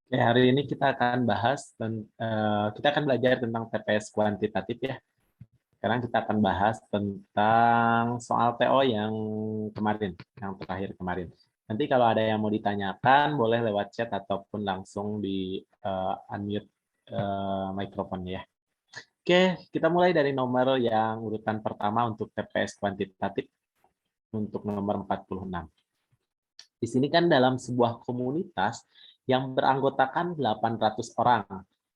Oke, hari ini kita akan bahas kita akan belajar tentang TPS kuantitatif ya. Sekarang kita akan bahas tentang soal TO yang kemarin, yang terakhir kemarin. Nanti kalau ada yang mau ditanyakan, boleh lewat chat ataupun langsung di unmute mikrofonnya ya. Oke, kita mulai dari nomor yang urutan pertama untuk TPS kuantitatif untuk nomor 46. Di sini kan dalam sebuah komunitas yang beranggotakan 800 orang.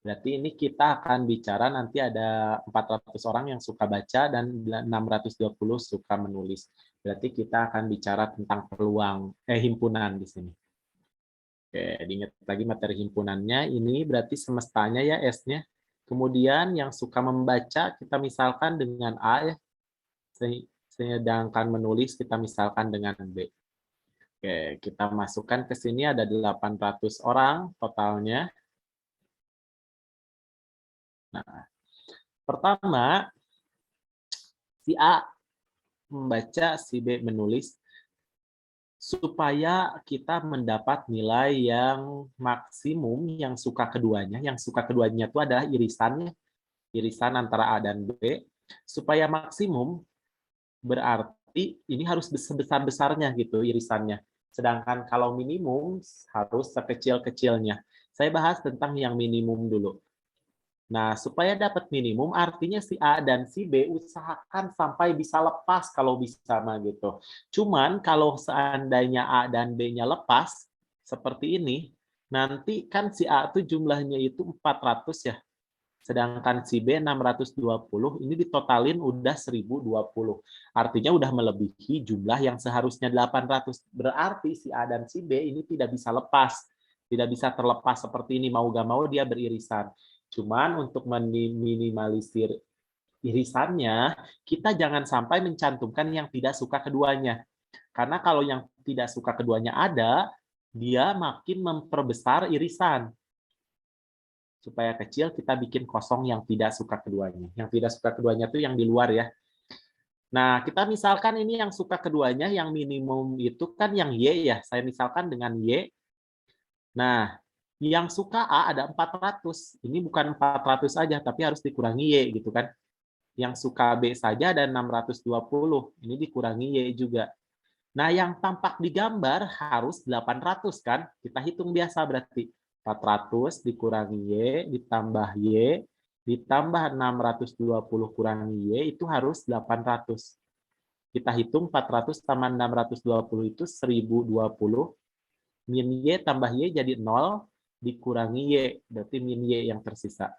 Berarti ini kita akan bicara nanti ada 400 orang yang suka baca dan 620 suka menulis. Berarti kita akan bicara tentang peluang himpunan di sini. Oke, diingat lagi materi himpunannya. Ini berarti semestanya ya S-nya. Kemudian yang suka membaca kita misalkan dengan A ya. Sedangkan menulis kita misalkan dengan B. Oke, kita masukkan ke sini ada 800 orang totalnya. Nah, pertama, si A membaca, si B menulis, supaya kita mendapat nilai yang maksimum yang suka keduanya. Yang suka keduanya itu adalah irisannya, irisan antara A dan B. Supaya maksimum, berarti ini harus sebesar-besarnya gitu irisannya. Sedangkan kalau minimum harus sekecil-kecilnya. Saya bahas tentang yang minimum dulu. Nah, supaya dapat minimum artinya si A dan si B usahakan sampai bisa lepas kalau bisa mah gitu. Cuman kalau seandainya A dan B-nya lepas seperti ini, nanti kan si A itu jumlahnya itu 400 ya. Sedangkan si B 620, ini ditotalin udah 1020. Artinya udah melebihi jumlah yang seharusnya 800. Berarti si A dan si B ini tidak bisa lepas. Tidak bisa terlepas seperti ini. Mau gak mau dia beririsan. Cuman untuk meminimalisir irisannya, kita jangan sampai mencantumkan yang tidak suka keduanya. Karena kalau yang tidak suka keduanya ada, dia makin memperbesar irisan supaya kecil kita bikin kosong yang tidak suka keduanya. Yang tidak suka keduanya itu yang di luar ya. Nah, kita misalkan ini yang suka keduanya, yang minimum itu kan yang Y ya. Saya misalkan dengan Y. Nah, yang suka A ada 400. Ini bukan 400 aja, tapi harus dikurangi Y gitu kan. Yang suka B saja ada 620. Ini dikurangi Y juga. Nah, yang tampak di gambar harus 800 kan? Kita hitung biasa berarti. 400 dikurangi Y, ditambah Y, ditambah 620 kurangi Y, itu harus 800. Kita hitung 400 tambah 620 itu 1020. Min Y tambah Y jadi 0, dikurangi Y, berarti min Y yang tersisa.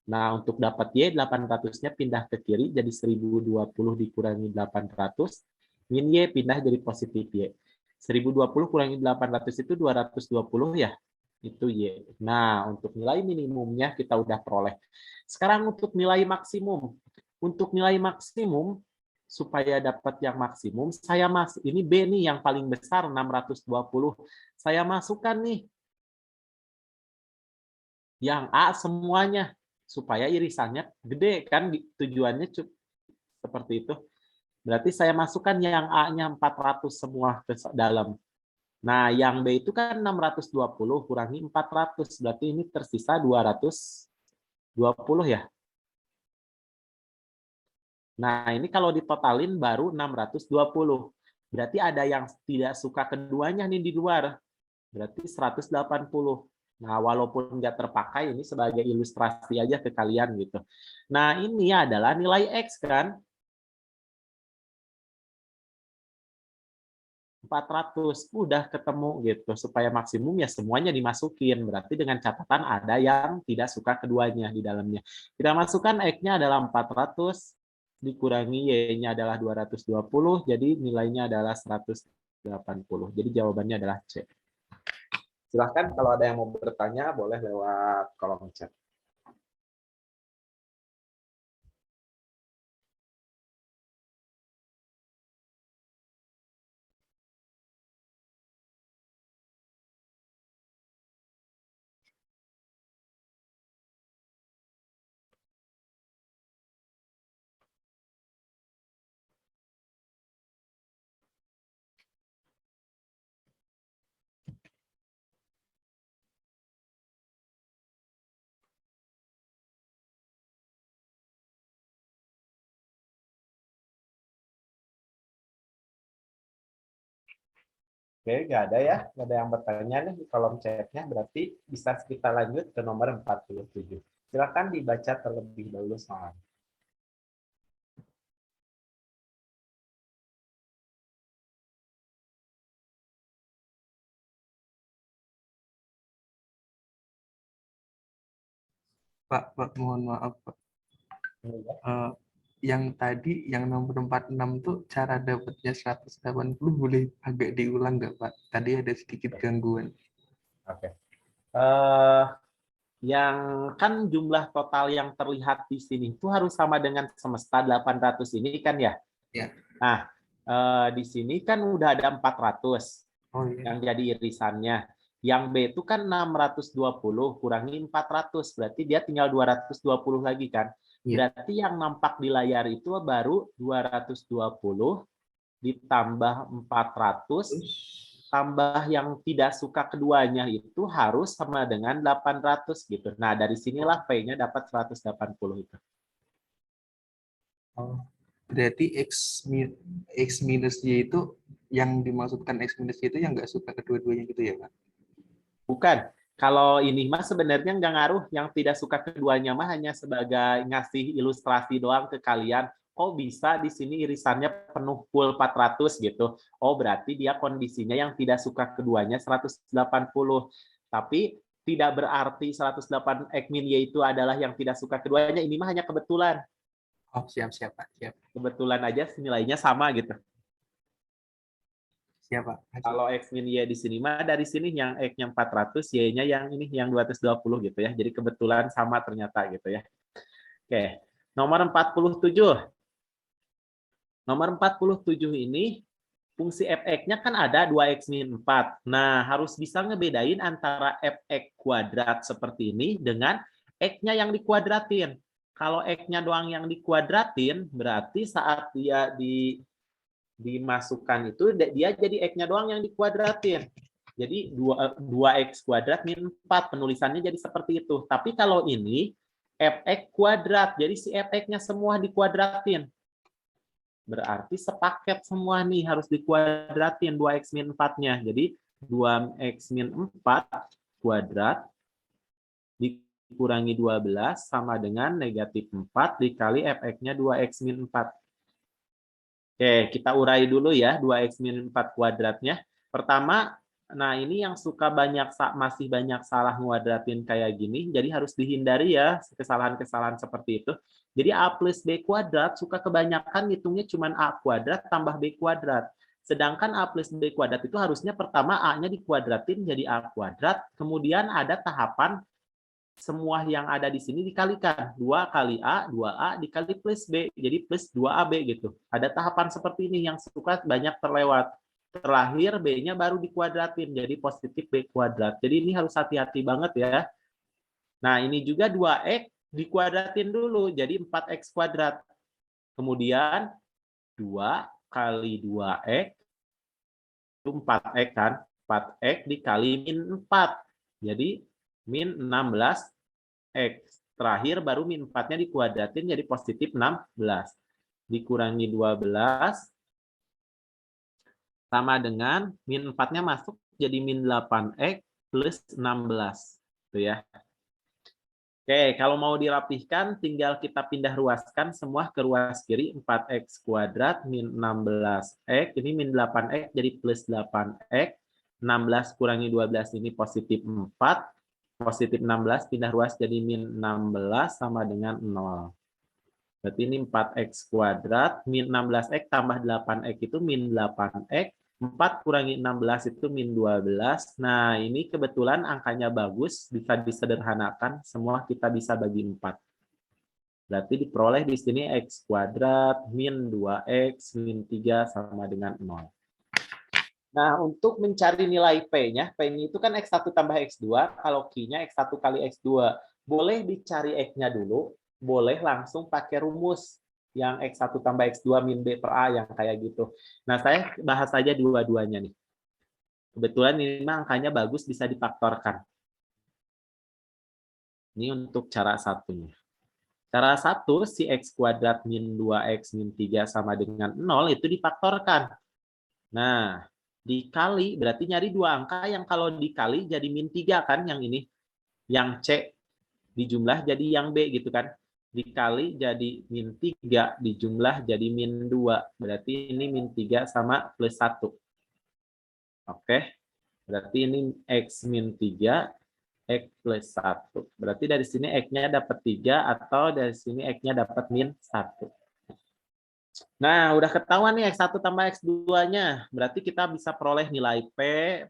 Nah, untuk dapat Y, 800-nya pindah ke kiri, jadi 1020 dikurangi 800, min Y pindah jadi positif Y. 1020 kurangi 800 itu 220 ya, itu Y. Nah, untuk nilai minimumnya kita udah peroleh. Sekarang untuk nilai maksimum. Untuk nilai maksimum, supaya dapat yang maksimum, ini B nih yang paling besar, 620. Saya masukkan nih yang A semuanya supaya irisannya gede kan tujuannya seperti itu. Berarti saya masukkan yang A-nya 400 semua ke dalam. Nah, yang B itu kan 620 kurangi 400, berarti ini tersisa 220 ya. Nah, ini kalau ditotalin baru 620. Berarti ada yang tidak suka keduanya nih di luar. Berarti 180. Nah, walaupun nggak terpakai, ini sebagai ilustrasi aja ke kalian gitu. Nah, ini adalah nilai X kan, 400. Udah ketemu gitu. Supaya maksimum ya semuanya dimasukin. Berarti dengan catatan ada yang tidak suka keduanya di dalamnya. Kita masukkan X-nya adalah 400, dikurangi Y-nya adalah 220, jadi nilainya adalah 180. Jadi jawabannya adalah C. Silahkan kalau ada yang mau bertanya, boleh lewat kolom chat. Oke, nggak ada ya. Nggak ada yang bertanya nih di kolom chatnya. Berarti bisa kita lanjut ke nomor 47. Silakan dibaca terlebih dahulu soal. Pak, mohon maaf, Pak. Eh, yang tadi, yang nomor 46 tuh cara dapatnya 180 boleh agak diulang nggak, Pak? Tadi ada sedikit gangguan. Oke. Eh, yang kan jumlah total yang terlihat di sini itu harus sama dengan semesta 800 ini kan ya. Ya. Nah, di sini kan udah ada 400 Oh iya. yang jadi irisannya. Yang B itu kan 620 kurangi 400, berarti dia tinggal 220 lagi kan. Iya. Berarti yang nampak di layar itu baru 220 ditambah 400 Terus, tambah yang tidak suka keduanya itu harus sama dengan 800 gitu. Nah, dari sinilah P-nya dapat 180 itu. oh, berarti X minus Y itu yang dimaksudkan X minus Y itu yang nggak suka kedua-duanya gitu ya, Pak? Bukan. Kalau ini mah sebenarnya nggak ngaruh. Yang tidak suka keduanya mah hanya sebagai ngasih ilustrasi doang ke kalian. Oh bisa di sini irisannya penuh full 400 gitu. Oh berarti dia kondisinya yang tidak suka keduanya 180. Tapi tidak berarti 108 Ekmin Y itu adalah yang tidak suka keduanya. Ini mah hanya kebetulan. Oh, siap-siap, Pak. Siap. Kebetulan aja nilainya sama gitu. Siap, Pak. Lanjut. Kalau X min Y di sini mah dari sini yang X-nya 400, Y-nya yang ini yang 220 gitu ya. Jadi kebetulan sama ternyata gitu ya. Oke. Nomor 47. Nomor 47 ini fungsi fx-nya kan ada 2x min 4. Nah, harus bisa ngebedain antara fx kuadrat seperti ini dengan x-nya yang dikuadratin. Kalau x-nya doang yang dikuadratin, berarti saat dia dimasukkan itu dia jadi x-nya doang yang dikuadratin. Jadi 2x kuadrat min 4 penulisannya jadi seperti itu. Tapi kalau ini fx kuadrat, jadi si fx-nya semua dikuadratin. Berarti sepaket semua nih harus dikuadratin 2x min 4-nya. Jadi 2x min 4 kuadrat dikurangi 12 sama dengan negatif 4 dikali fx-nya 2x min 4. Oke, kita urai dulu ya 2x min 4 kuadratnya. Pertama, nah ini yang suka masih banyak salah nguadratin kayak gini, jadi harus dihindari ya kesalahan-kesalahan seperti itu. Jadi A plus B kuadrat suka kebanyakan ngitungnya cuma A kuadrat tambah B kuadrat. Sedangkan A plus B kuadrat itu harusnya pertama A-nya dikuadratin jadi A kuadrat, kemudian ada tahapan semua yang ada di sini dikalikan. 2 kali A, 2A dikali plus B. Jadi plus 2AB gitu. Ada tahapan seperti ini yang suka banyak terlewat. Terakhir B-nya baru dikuadratin. Jadi positif B kuadrat. Jadi ini harus hati-hati banget ya. Nah ini juga 2X dikuadratin dulu. Jadi 4X kuadrat. Kemudian 2 kali 2X itu 4X kan. 4X dikali min 4. Jadi min 16 X. Terakhir baru min 4-nya dikuadratin jadi positif 16. Dikurangi 12 sama dengan min 4-nya masuk jadi min 8X plus 16. Tuh ya. Oke, kalau mau dirapihkan tinggal kita pindah ruaskan semua ke ruas kiri 4X kuadrat min 16X. Ini min 8X jadi plus 8X. 16 kurangi 12 ini positif 4. Positif 16 pindah ruas jadi min 16 sama dengan 0. Berarti ini 4x kuadrat, min 16x tambah 8x itu min 8x, 4 kurangi 16 itu min 12. Nah, ini kebetulan angkanya bagus, bisa disederhanakan, semua kita bisa bagi 4. Berarti diperoleh di sini x kuadrat min 2x min 3 sama dengan 0. Nah, untuk mencari nilai P-nya, P-nya itu kan X1 tambah X2, kalau Q-nya X1 kali X2. Boleh dicari X-nya dulu, boleh langsung pakai rumus yang X1 tambah X2 min B per A yang kayak gitu. Nah, saya bahas saja dua-duanya nih. Kebetulan ini angkanya bagus, bisa difaktorkan. Ini untuk cara satunya. Cara satu, si X kuadrat min 2X min 3 sama dengan 0, itu difaktorkan. Nah, dikali, berarti nyari dua angka yang kalau dikali jadi -3 kan, yang ini. Yang C dijumlah jadi yang B gitu kan. Dikali jadi -3, dijumlah jadi -2. Berarti ini -3 sama +1. Oke, berarti ini X -3, X +1. Berarti dari sini X-nya dapat 3 atau dari sini X-nya dapat -1. Nah, udah ketahuan nih X1 tambah X2-nya. Berarti kita bisa peroleh nilai P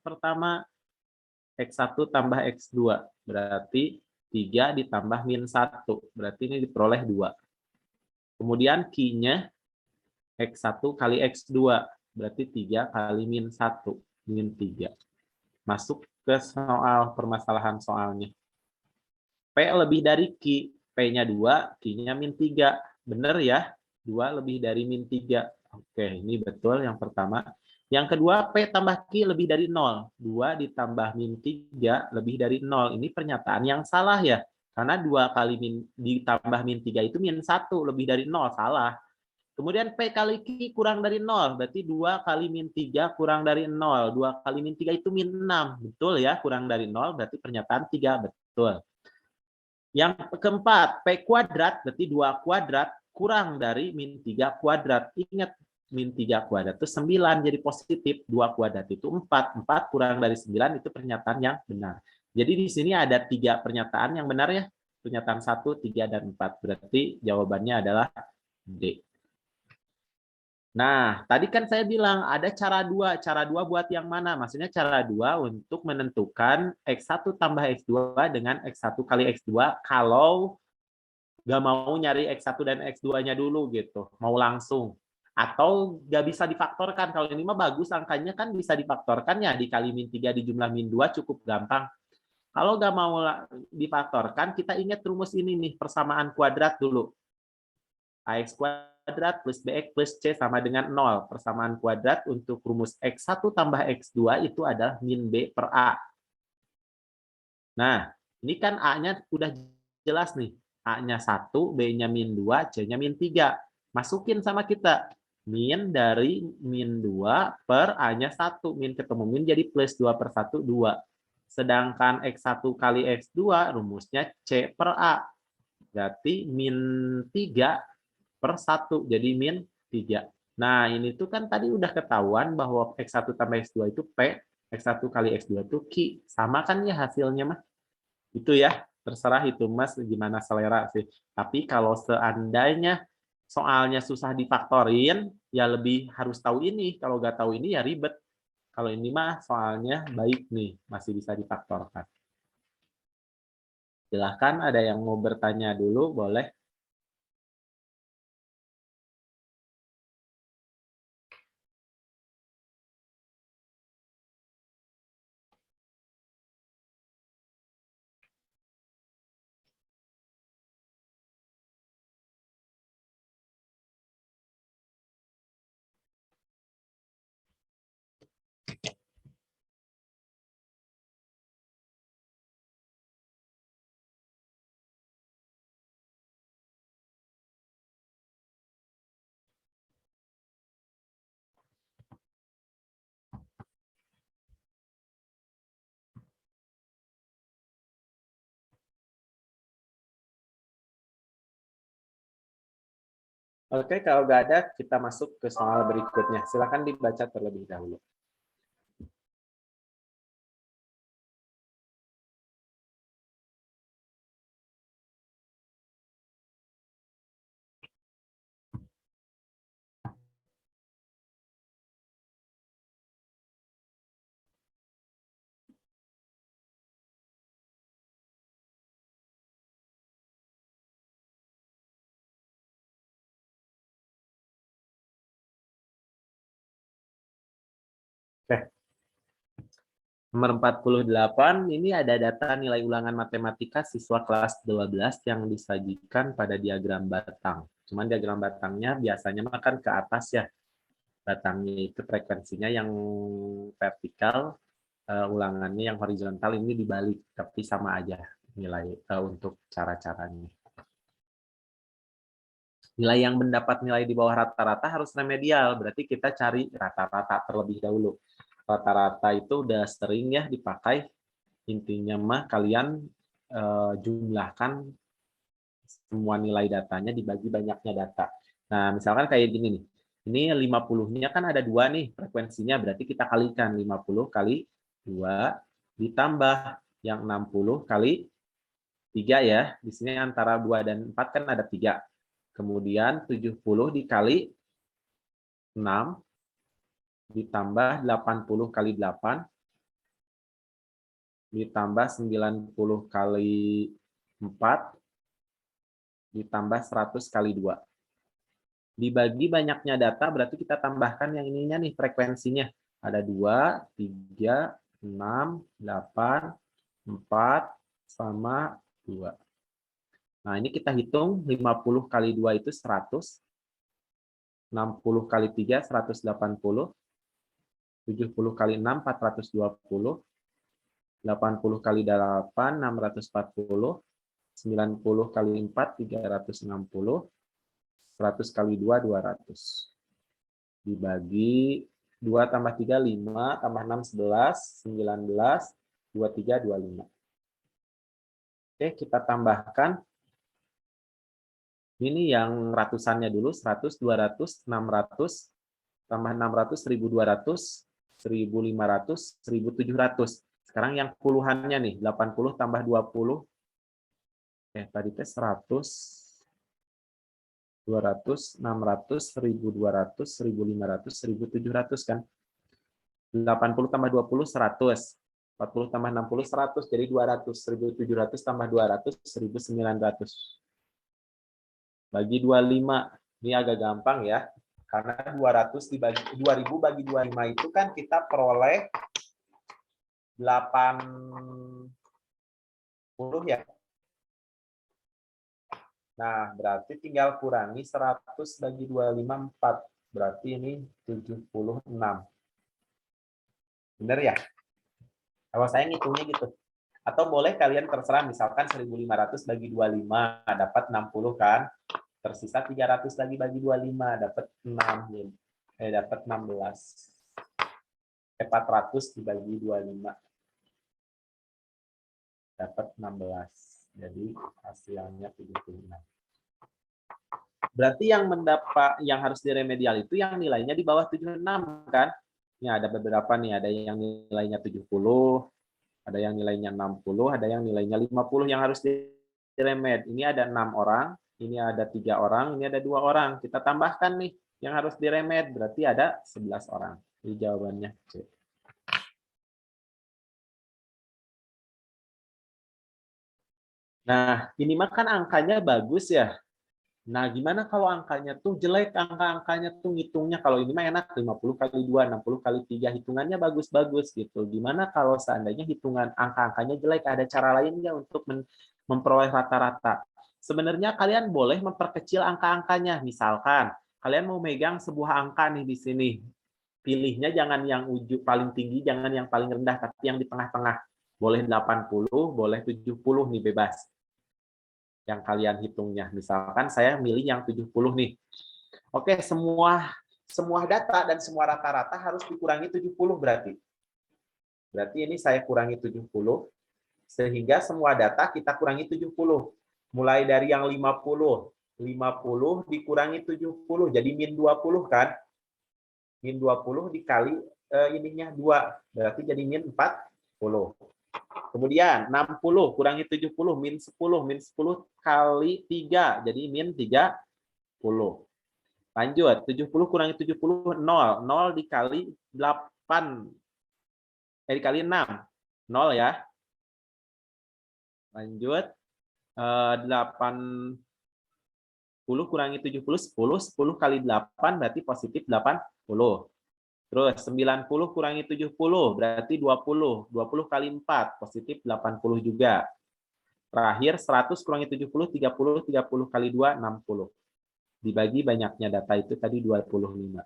pertama, X1 tambah X2. Berarti 3 ditambah -1. Berarti ini diperoleh 2. Kemudian Q-nya X1 kali X2. Berarti 3 kali -1. -3. Masuk ke soal permasalahan soalnya. P lebih dari Q. P-nya 2, Q-nya -3. Benar ya? 2 lebih dari -3. Oke, ini betul yang pertama. Yang kedua, P tambah Q lebih dari 0. 2 ditambah -3 lebih dari 0. Ini pernyataan yang salah ya. Karena 2 kali ditambah -3 itu -1 lebih dari 0. Salah. Kemudian P kali Q kurang dari 0. Berarti 2 kali -3 kurang dari 0. 2 kali -3 itu -6. Betul ya, kurang dari 0. Berarti pernyataan 3. Betul. Yang keempat, P kuadrat, berarti 2 kuadrat kurang dari -3 kuadrat. Ingat, -3 kuadrat itu 9, jadi positif. 2 kuadrat itu 4. 4 kurang dari 9 itu pernyataan yang benar. Jadi di sini ada 3 pernyataan yang benar ya. Pernyataan 1, 3, dan 4. Berarti jawabannya adalah D. Nah, tadi kan saya bilang ada cara 2. Cara 2 buat yang mana? Maksudnya cara 2 untuk menentukan X1 tambah X2 dengan X1 kali X2 kalau nggak mau nyari X1 dan X2-nya dulu gitu. Mau langsung. Atau nggak bisa difaktorkan. Kalau ini mah bagus angkanya kan bisa difaktorkan ya. Dikali -3 dijumlah -2 cukup gampang. Kalau nggak mau difaktorkan, kita ingat rumus ini nih, persamaan kuadrat dulu. AX kuadrat plus BX plus C sama dengan 0. Persamaan kuadrat untuk rumus X1 tambah X2 itu adalah min B per A. Nah, ini kan A-nya udah jelas nih. A-nya 1, B-nya -2, C-nya -3. Masukin sama kita. Min dari -2 per A-nya 1. Min ketemu min jadi plus 2 per 1, 2. Sedangkan X1 kali X2 rumusnya C per A. Berarti -3 per 1, jadi -3. Nah, ini tuh kan tadi udah ketahuan bahwa X1 tambah X2 itu P, X1 kali X2 itu Q. Sama kan ya hasilnya mah? Itu ya, terserah itu Mas gimana selera sih. Tapi kalau seandainya soalnya susah difaktorin, ya lebih harus tahu ini. Kalau nggak tahu ini ya ribet. Kalau ini mah soalnya baik nih, masih bisa difaktorkan. Silahkan ada yang mau bertanya dulu, boleh. Oke, kalau nggak ada, kita masuk ke soal berikutnya. Silakan dibaca terlebih dahulu. Oke. Nomor 48, ini ada data nilai ulangan matematika siswa kelas 12 yang disajikan pada diagram batang. Cuman diagram batangnya biasanya makan ke atas ya. Batangnya itu frekuensinya yang vertikal, ulangannya yang horizontal ini dibalik, tapi sama aja nilai untuk cara-caranya. Nilai yang mendapat nilai di bawah rata-rata harus remedial, berarti kita cari rata-rata terlebih dahulu. Rata-rata itu udah sering ya dipakai. Intinya mah kalian jumlahkan semua nilai datanya dibagi banyaknya data. Nah, misalkan kayak gini nih. Ini 50-nya kan ada 2 nih frekuensinya, berarti kita kalikan 50 kali 2 ditambah yang 60 kali 3 ya. Di sini antara 2 dan 4 kan ada 3. Kemudian 70 dikali 6 ditambah 80 kali 8 ditambah 90 kali 4 ditambah 100 kali 2. Dibagi banyaknya data berarti kita tambahkan yang ininya nih frekuensinya. Ada 2, 3, 6, 8, 4, sama 2. Nah, ini kita hitung 50 kali 2 itu 100. 60 kali 3, 180. 70 kali 6, 420. 80 kali 8, 640. 90 kali 4, 360. 100 kali 2, 200. Dibagi 2 tambah 3, 5. Tambah 6, 11. 19. 23, 25. Oke, kita tambahkan. Ini yang ratusannya dulu, 100, 200, 600. Tambah 600, 1200, 1500, 1700. Sekarang yang puluhannya nih, 80 tambah 20. Tadi tes 100. 200, 600, 1200, 1500, 1700 kan. 80 tambah 20, 100. 40 tambah 60, 100. Jadi 200. 1700 tambah 200, 1900. Bagi 25. Ini agak gampang ya. Karena 200 dibagi 2000 bagi 25 itu kan kita peroleh 80 ya. Nah, berarti tinggal kurangi 100 bagi 25, 4. Berarti ini 76. Benar ya? Kalau saya ngitungnya gitu. Atau boleh kalian terserah, misalkan 1500 bagi 25, dapat 60 kan? Tersisa 300 lagi bagi 25, dapat 6. Dapat 16. 400 dibagi 25. Dapat 16. Jadi hasilnya 76. Berarti yang harus diremedial itu yang nilainya di bawah 76 kan? Ya, ada beberapa nih, ada yang nilainya 70, ada yang nilainya 60, ada yang nilainya 50 yang harus diremed. Ini ada 6 orang, ini ada 3 orang, ini ada 2 orang. Kita tambahkan nih yang harus diremed, berarti ada 11 orang. Jadi jawabannya C. Nah, ini mah kan angkanya bagus ya. Nah, gimana kalau angkanya tuh jelek, angka-angkanya tuh ngitungnya, kalau ini mah enak, 50 kali 2, 60 kali 3, hitungannya bagus-bagus gitu. Gimana kalau seandainya hitungan angka-angkanya jelek, ada cara lain nggak untuk memperoleh rata-rata? Sebenarnya kalian boleh memperkecil angka-angkanya. Misalkan, kalian mau megang sebuah angka nih di sini. Pilihnya jangan yang paling tinggi, jangan yang paling rendah, tapi yang di tengah-tengah. Boleh 80, boleh 70 nih, bebas yang kalian hitungnya. Misalkan saya milih yang 70 nih. Oke, semua data dan semua rata-rata harus dikurangi 70 berarti. Berarti ini saya kurangi 70, sehingga semua data kita kurangi 70. Mulai dari yang 50 dikurangi 70, jadi min 20 kan? Min 20 dikali ininya 2, berarti jadi min 40. Kemudian 60 kurangi 70, min 10. Min 10 kali 3, jadi min 30. Lanjut, 70 kurangi 70, 0. 0 dikali 8, dikali 6. 0 ya. Lanjut, 80 kurangi 70, 10. 10 kali 8 berarti positif 80. Terus 90 kurangi 70 berarti 20. 20 kali 4 positif 80 juga. Terakhir 100 kurangi 70, 30. 30 kali 2, 60. Dibagi banyaknya data itu tadi 25.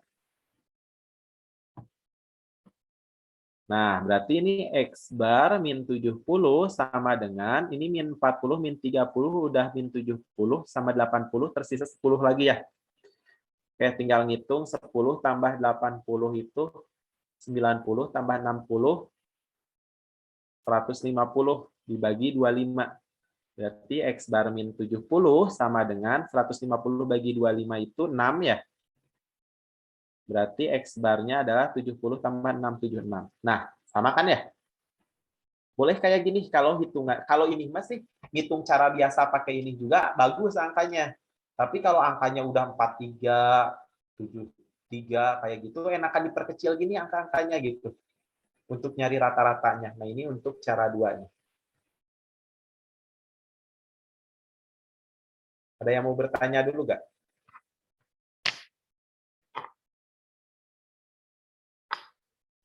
Nah, berarti ini X bar min 70 sama dengan, ini min 40, min 30, udah min 70 sama 80, tersisa 10 lagi ya. Oke, tinggal ngitung 10 tambah 80 itu 90 tambah 60, 150 dibagi 25. Berarti X bar min 70 sama dengan 150 bagi 25 itu 6 ya. Berarti X barnya adalah 70 tambah 676. Nah, sama kan ya? Boleh kayak gini kalau hitungan. Kalau ini masih ngitung cara biasa pakai ini juga bagus angkanya. Tapi kalau angkanya udah 43, 73 kayak gitu enakan diperkecil gini angka-angkanya gitu. Untuk nyari rata-ratanya. Nah, ini untuk cara duanya. Ada yang mau bertanya dulu nggak?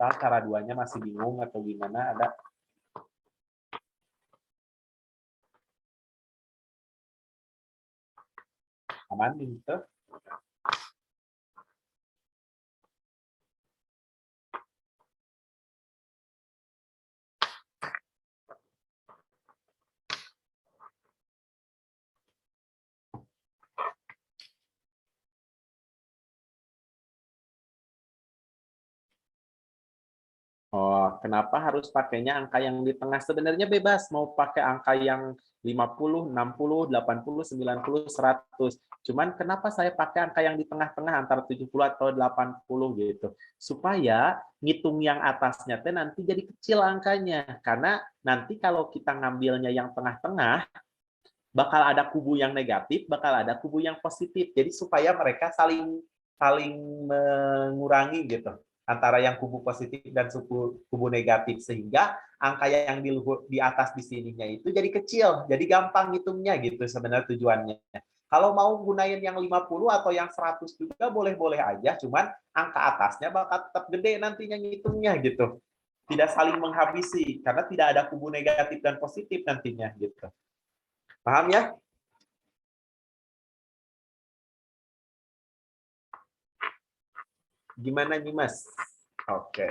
Cara duanya masih bingung atau gimana? Ada? Aman gitu? Oh, kenapa harus pakainya angka yang di tengah? Sebenarnya bebas, mau pakai angka yang 50, 60, 80, 90, 100. Cuman kenapa saya pakai angka yang di tengah-tengah antara 70 atau 80 gitu. Supaya ngitung yang atasnya teh nanti jadi kecil angkanya. Karena nanti kalau kita ngambilnya yang tengah-tengah, bakal ada kubu yang negatif, bakal ada kubu yang positif. Jadi supaya mereka saling saling mengurangi gitu antara yang kubu positif dan kubu negatif sehingga angka yang di atas di sininya itu jadi kecil, jadi gampang hitungnya gitu sebenarnya tujuannya. Kalau mau gunain yang 50 atau yang 100 juga boleh-boleh aja, cuman angka atasnya bakal tetap gede nantinya ngitungnya gitu. Tidak saling menghabisi karena tidak ada kubu negatif dan positif nantinya gitu. Paham ya? Gimana nih, Mas? Oke.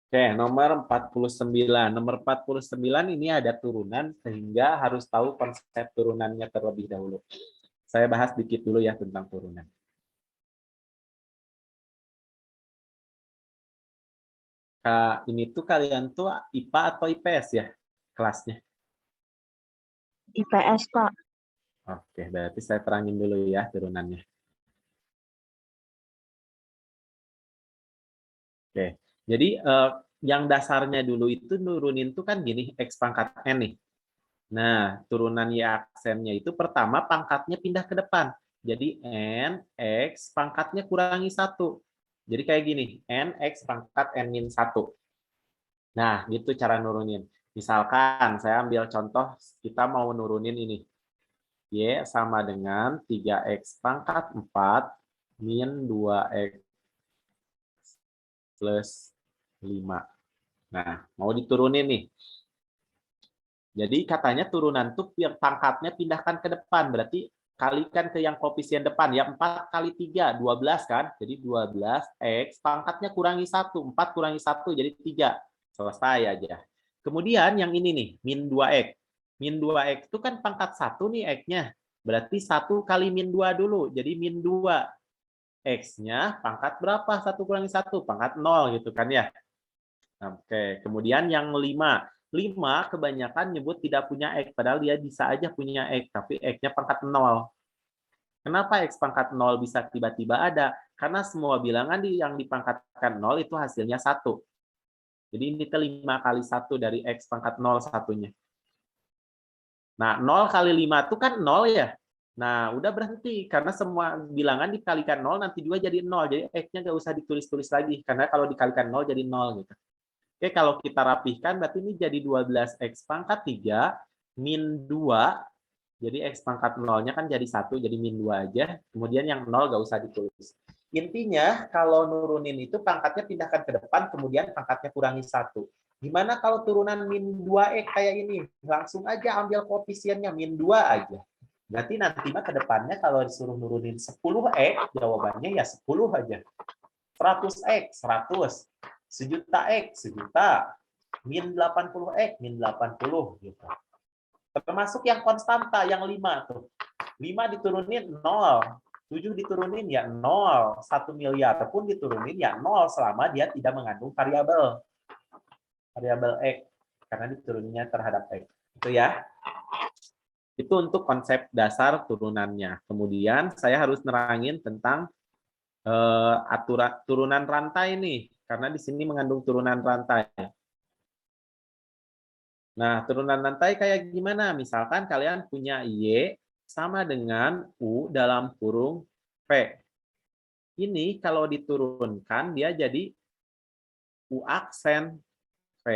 Oke, nomor 49. Nomor 49 ini ada turunan sehingga harus tahu konsep turunannya terlebih dahulu. Saya bahas dikit dulu ya tentang turunan. Ini tuh kalian tuh IPA atau IPS ya kelasnya? IPS, Pak. Oke, berarti saya terangin dulu ya turunannya. Oke, jadi yang dasarnya dulu itu nurunin tuh kan gini, X pangkat N nih. Nah, turunan Y aksennya itu pertama pangkatnya pindah ke depan. Jadi N, X, pangkatnya kurangi 1. Jadi kayak gini, N, X, pangkat N-1. Nah, gitu cara nurunin. Misalkan saya ambil contoh, kita mau nurunin ini. Y sama dengan 3X pangkat 4 min 2X plus 5. Nah, mau diturunin nih. Jadi katanya turunan tuh pangkatnya pindahkan ke depan. Berarti kalikan ke yang koefisien depan. Ya 4 kali 3, 12 kan? Jadi 12X, pangkatnya kurangi 1. 4 kurangi 1, jadi 3. Selesai aja. Kemudian yang ini nih, min 2X. Min 2X itu kan pangkat 1 nih X-nya. Berarti 1 kali min 2 dulu. Jadi min 2. X-nya pangkat berapa? 1 kurangi 1? Pangkat 0 gitu kan ya. Oke, kemudian yang 5. 5 kebanyakan nyebut tidak punya X, padahal dia bisa aja punya X, tapi X-nya pangkat 0. Kenapa X pangkat 0 bisa tiba-tiba ada? Karena semua bilangan yang dipangkatkan 0 itu hasilnya 1. Jadi ini ke 5 kali 1 dari X pangkat 0 satunya. Nah, 0 kali 5 itu kan 0 ya. Nah, udah berhenti. Karena semua bilangan dikalikan 0, nanti juga jadi 0. Jadi X-nya nggak usah ditulis-tulis lagi. Karena kalau dikalikan 0 jadi 0 gitu. Oke, kalau kita rapihkan berarti ini jadi 12X pangkat 3 min 2. Jadi X pangkat 0-nya kan jadi 1, jadi min 2 aja. Kemudian yang 0 nggak usah ditulis. Intinya kalau nurunin itu pangkatnya pindahkan ke depan, kemudian pangkatnya kurangi 1. Gimana kalau turunan min 2x kayak ini? Langsung aja ambil koefisiennya min 2 aja. Berarti nanti mah ke depannya kalau disuruh nurunin 10x, jawabannya ya 10 aja. 100x, 100. Sejuta x, sejuta. Min 80x, min 80 gitu. Termasuk yang konstanta, yang 5 tuh. 5 diturunin 0. 7 diturunin ya 0. 1 miliar pun diturunin ya 0 selama dia tidak mengandung variabel X. Karena dituruninnya terhadap X. Itu ya. Itu untuk konsep dasar turunannya. Kemudian saya harus nerangin tentang aturan turunan rantai nih. Karena di sini mengandung turunan rantai. Nah, turunan rantai kayak gimana? Misalkan kalian punya Y sama dengan U dalam kurung P. Ini kalau diturunkan dia jadi U aksen P,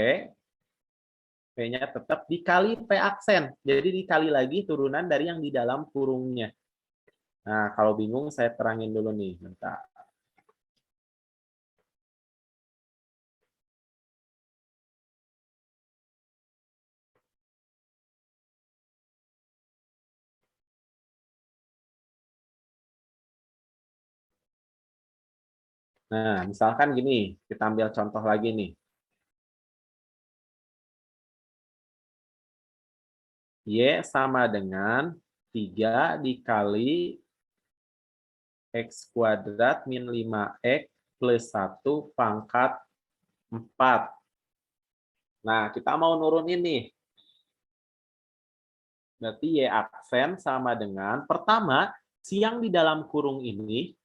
P-nya tetap dikali P aksen. Jadi dikali lagi turunan dari yang di dalam kurungnya. Nah, kalau bingung saya terangin dulu nih. Bentar. Nah, misalkan gini, kita ambil contoh lagi nih. Y sama dengan 3 dikali X kuadrat min 5X plus 1 pangkat 4. Nah, kita mau nurunin nih. Berarti Y aksen sama dengan, pertama, siang di dalam kurung ini,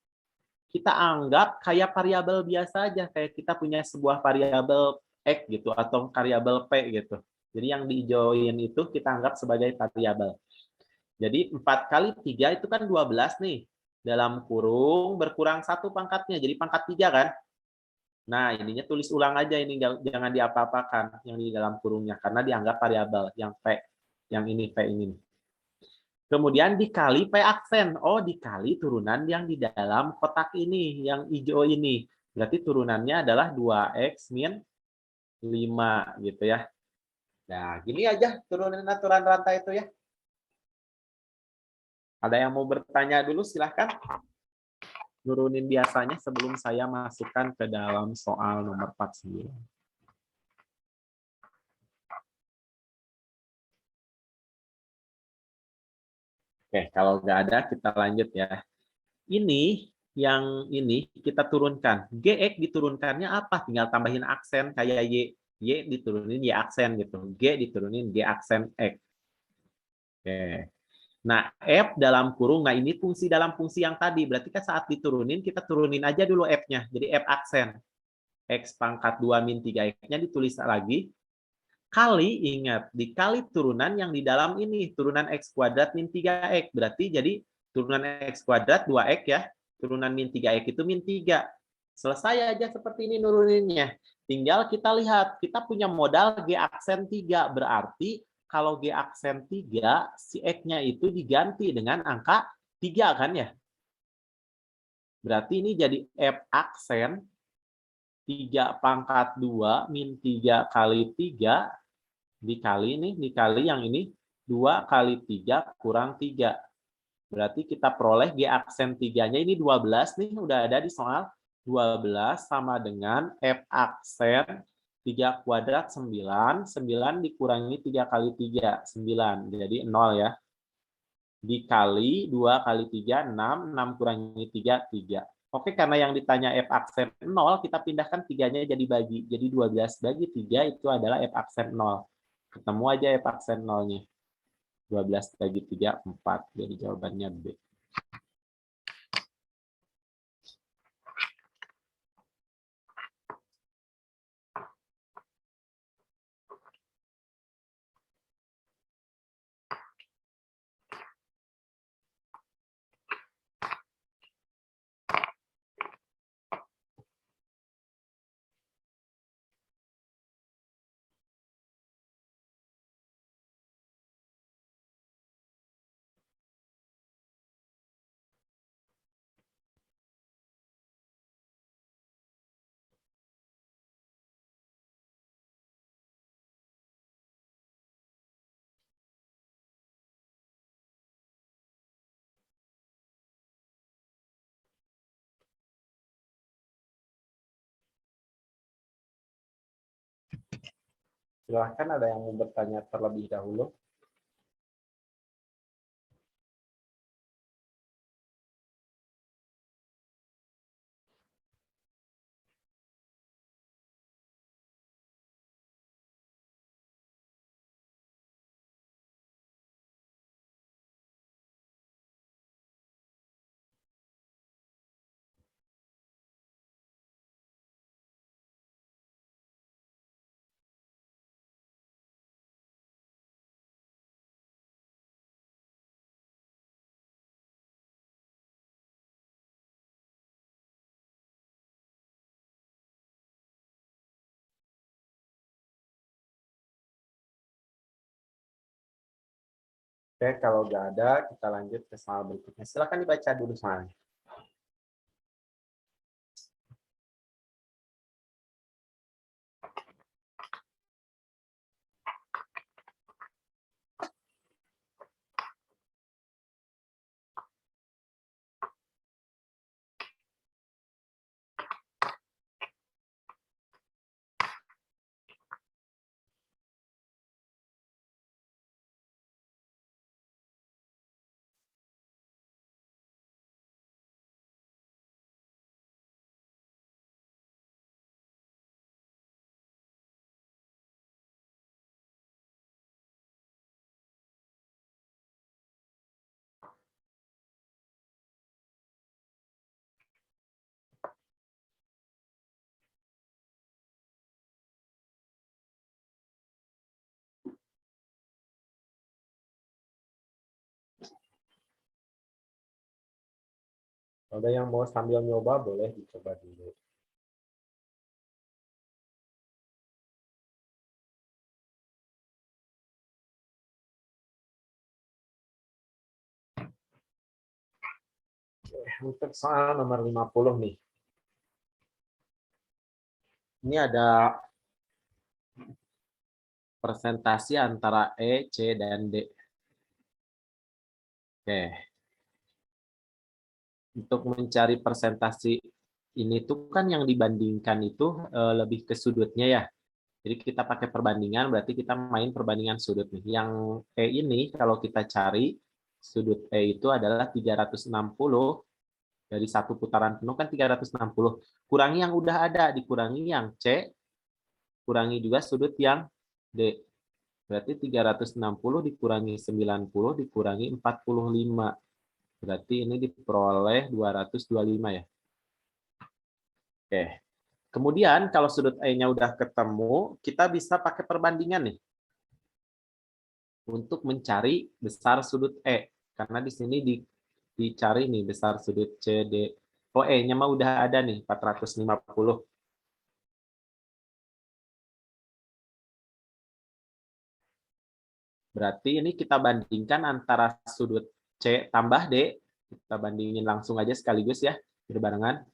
kita anggap kayak variabel biasa aja. Kayak kita punya sebuah variabel X gitu, atau variabel P gitu. Jadi yang diijoin itu kita anggap sebagai variabel. Jadi 4 kali 3 itu kan 12 nih. Dalam kurung berkurang 1 pangkatnya, jadi pangkat 3 kan? Nah, ininya tulis ulang aja ini, jangan diapa-apakan yang di dalam kurungnya karena dianggap variabel yang P, yang ini P ini. Kemudian dikali P aksen. Oh, dikali turunan yang di dalam kotak ini, yang hijau ini. Berarti turunannya adalah 2x min 5 gitu ya. Nah, gini aja turunan aturan rantai itu ya. Ada yang mau bertanya dulu silahkan. Nurunin biasanya sebelum saya masukkan ke dalam soal nomor 49. Oke, kalau nggak ada kita lanjut ya. Ini yang ini kita turunkan. GX diturunkannya apa? Tinggal tambahin aksen kayak Y. Y diturunin Y aksen gitu. G diturunin G aksen X. Oke. Nah, F dalam kurung, nah ini fungsi dalam fungsi yang tadi. Berarti kan saat diturunin, kita turunin aja dulu F-nya. Jadi F aksen. X pangkat 2 min 3X-nya ditulis lagi. Kali, ingat, dikali turunan yang di dalam ini. Turunan X kuadrat min 3X. Berarti jadi turunan X kuadrat 2X ya. Turunan min 3X itu min 3. Selesai aja seperti ini nuruninnya. Tinggal kita lihat, kita punya modal G aksen 3. Berarti kalau G aksen 3, si X-nya itu diganti dengan angka 3 kan ya? Berarti ini jadi F aksen 3 pangkat 2 min 3 kali 3 dikali nih, dikali yang ini 2 kali 3 kurang 3. Berarti kita peroleh G aksen 3-nya ini 12 nih, udah ada di soal. 12 sama dengan F aksen 3 kuadrat 9. 9 dikurangi 3 kali 3, 9. Jadi 0 ya. Dikali 2 kali 3, 6. 6 kurangi 3, 3. Oke, karena yang ditanya F aksen 0, kita pindahkan 3-nya jadi bagi. Jadi 12 bagi 3 itu adalah F aksen 0. Ketemu aja F aksen 0-nya. 12 bagi 3, 4. Jadi jawabannya B. Silahkan ada yang mau bertanya terlebih dahulu. Oke, kalau nggak ada, kita lanjut ke soal berikutnya. Silakan dibaca dulu soalnya. Kalau ada yang mau sambil nyoba, boleh dicoba dulu. Untuk soal nomor 50 nih. Ini ada presentasi antara E, C, dan D. Oke. Untuk mencari presentasi ini tuh kan yang dibandingkan itu lebih ke sudutnya ya. Jadi kita pakai perbandingan, berarti kita main perbandingan sudut nih. Yang E ini kalau kita cari, sudut E itu adalah 360, dari satu putaran penuh kan 360. Kurangi yang udah ada, dikurangi yang C, kurangi juga sudut yang D. Berarti 360 dikurangi 90 dikurangi 45. Berarti ini diperoleh 225 ya. Oke. Kemudian kalau sudut E-nya udah ketemu, kita bisa pakai perbandingan nih untuk mencari besar sudut E. Karena di sini dicari nih besar sudut CD. Oh, E-nya mah udah ada nih, 450. Berarti ini kita bandingkan antara sudut C tambah D. Kita bandingin langsung aja sekaligus ya, berbarengan.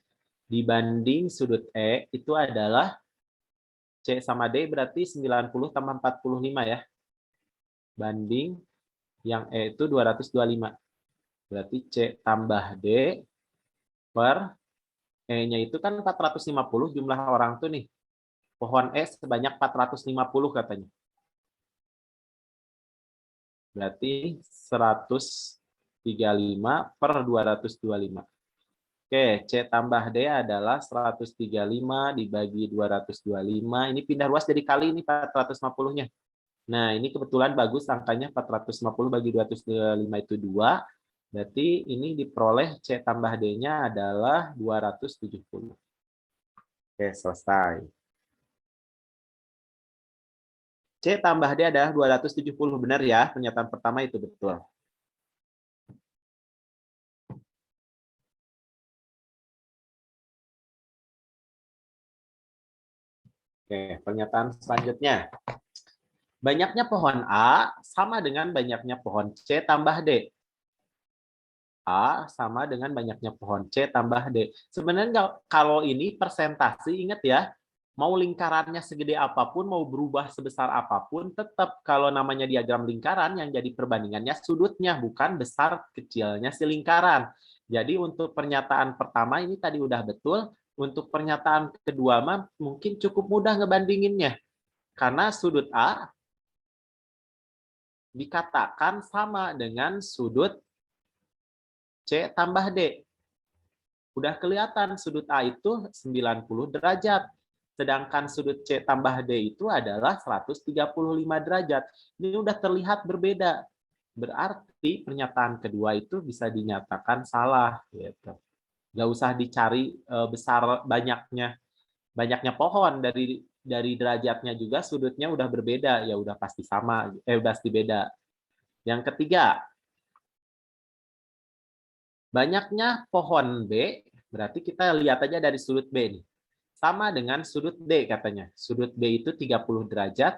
Dibanding sudut E itu adalah C sama D berarti 90 tambah 45 ya. Banding yang E itu 225. Berarti C tambah D per E-nya itu kan 450 jumlah orang tuh nih. Pohon E sebanyak 450 katanya. Berarti 135 per 225. Oke, C tambah D adalah 135 dibagi 225. Ini pindah ruas jadi kali ini 450-nya. Nah, ini kebetulan bagus angkanya 450 bagi 225 itu 2. Berarti ini diperoleh C tambah D-nya adalah 270. Oke, selesai. C tambah D adalah 270. Benar ya, pernyataan pertama itu betul. Oke, pernyataan selanjutnya. Banyaknya pohon A sama dengan banyaknya pohon C tambah D. A sama dengan banyaknya pohon C tambah D. Sebenarnya kalau ini persentase, ingat ya, mau lingkarannya segede apapun, mau berubah sebesar apapun, tetap kalau namanya diagram lingkaran, yang jadi perbandingannya sudutnya, bukan besar kecilnya si lingkaran. Jadi untuk pernyataan pertama ini tadi udah betul, untuk pernyataan kedua mah mungkin cukup mudah ngebandinginnya. Karena sudut A dikatakan sama dengan sudut C tambah D. Udah kelihatan sudut A itu 90 derajat. Sedangkan sudut C tambah D itu adalah 135 derajat. Ini udah terlihat berbeda. Berarti pernyataan kedua itu bisa dinyatakan salah. Gitu. Nggak usah dicari besar banyaknya pohon dari derajatnya juga sudutnya udah berbeda. Ya udah pasti sama. Pasti beda. Yang ketiga, banyaknya pohon B, berarti kita lihat aja dari sudut B nih. Sama dengan sudut D katanya. Sudut B itu 30 derajat,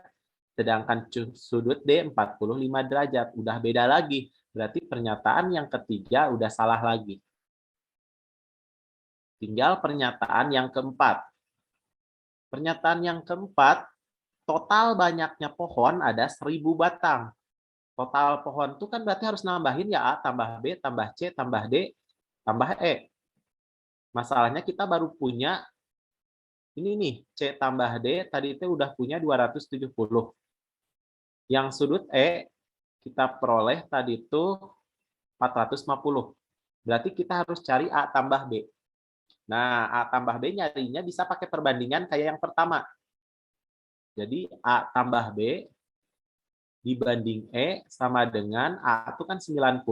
sedangkan sudut D 45 derajat. Udah beda lagi. Berarti pernyataan yang ketiga udah salah lagi. Tinggal pernyataan yang keempat. Pernyataan yang keempat, total banyaknya pohon ada 1000 batang. Total pohon itu kan berarti harus nambahin ya A tambah B tambah C tambah D tambah E. Masalahnya kita baru punya ini nih, C tambah D tadi itu udah punya 270. Yang sudut E kita peroleh tadi itu 450. Berarti kita harus cari A tambah B. Nah, A tambah B nyarinya bisa pakai perbandingan kayak yang pertama. Jadi A tambah B dibanding E sama dengan A itu kan 90,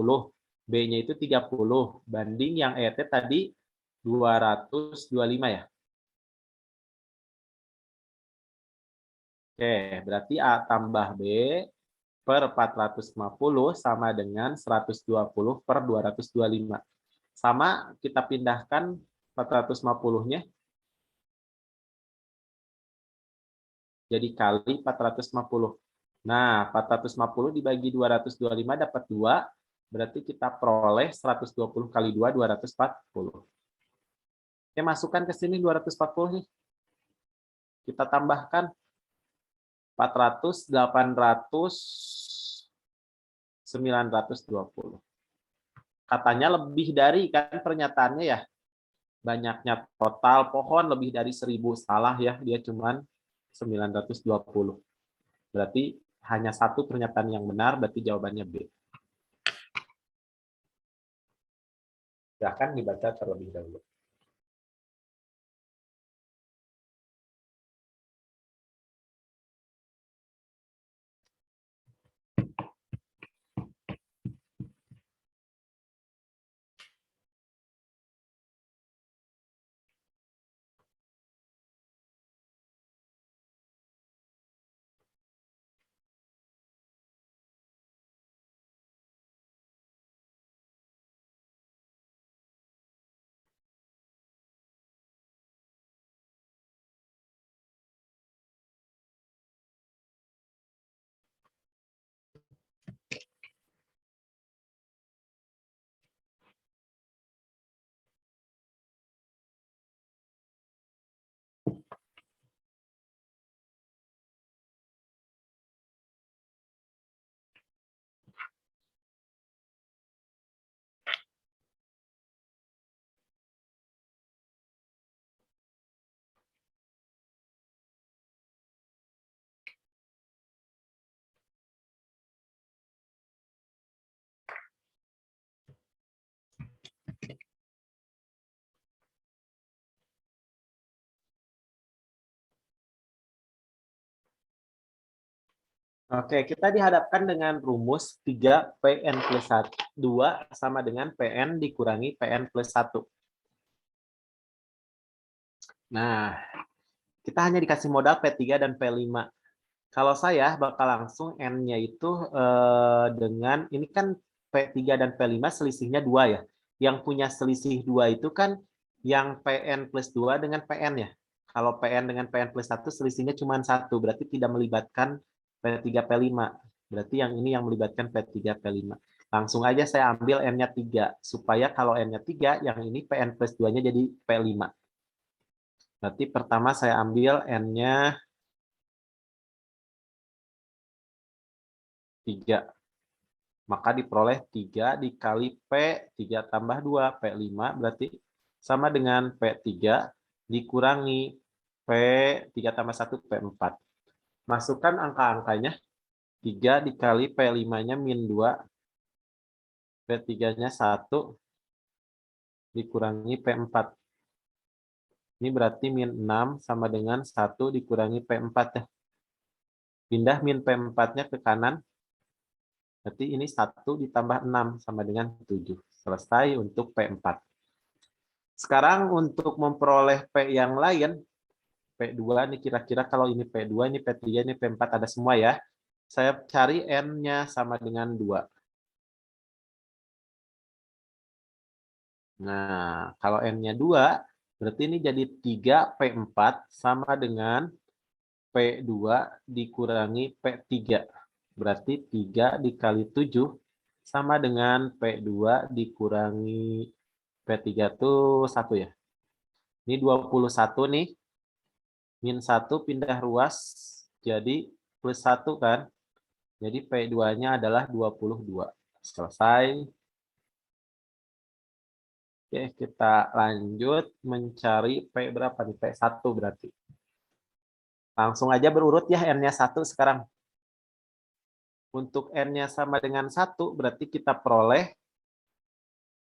B-nya itu 30, banding yang ET tadi 225 ya. Oke, berarti A tambah B per 450 sama dengan 120 per 225. Sama, kita pindahkan 450-nya jadi kali 450. Nah, 450 dibagi 225 dapat 2, berarti kita peroleh 120 kali 2, 240. Oke, masukkan ke sini 240 nih. Kita tambahkan 400, 800, 920. Katanya lebih dari, kan pernyataannya ya. Banyaknya total pohon lebih dari 1000. Salah ya, dia cuman 920. Berarti hanya satu pernyataan yang benar, berarti jawabannya B. Silahkan dibaca terlebih dahulu. Oke, kita dihadapkan dengan rumus 3PN plus 2 sama dengan PN dikurangi PN plus 1. Nah, kita hanya dikasih modal P3 dan P5. Kalau saya bakal langsung N-nya itu dengan, ini kan P3 dan P5 selisihnya 2 ya. Yang punya selisih 2 itu kan yang PN plus 2 dengan PN ya. Kalau PN dengan PN plus 1 selisihnya cuma 1, berarti tidak melibatkan P3, P5. Berarti yang ini yang melibatkan P3, P5. Langsung aja saya ambil N-nya 3, supaya kalau N-nya 3, yang ini PN plus 2-nya jadi P5. Berarti pertama saya ambil N-nya 3. Maka diperoleh 3 dikali P, 3 tambah 2, P5, berarti sama dengan P3 dikurangi P3 tambah 1, P4. Masukkan angka-angkanya. 3 dikali P5-nya min 2. P3-nya 1 dikurangi P4. Ini berarti min 6 sama dengan 1 dikurangi P4 ya. Pindah min P4-nya ke kanan. Berarti ini 1 ditambah 6 sama dengan 7. Selesai untuk P4. Sekarang untuk memperoleh P yang lain, P2 nih kira-kira kalau ini P2, ini P3, ini P4 ada semua ya. Saya cari N-nya sama dengan 2. Nah, kalau N-nya 2, berarti ini jadi 3P4 sama dengan P2 dikurangi P3. Berarti 3 dikali 7 sama dengan P2 dikurangi P3 itu 1 ya. Ini 21 nih. Min 1 pindah ruas jadi plus 1 kan. Jadi P2-nya adalah 22. Selesai. Oke, kita lanjut mencari P berapa nih? P1 berarti. Langsung aja berurut ya, N-nya 1 sekarang. Untuk N-nya sama dengan 1, berarti kita peroleh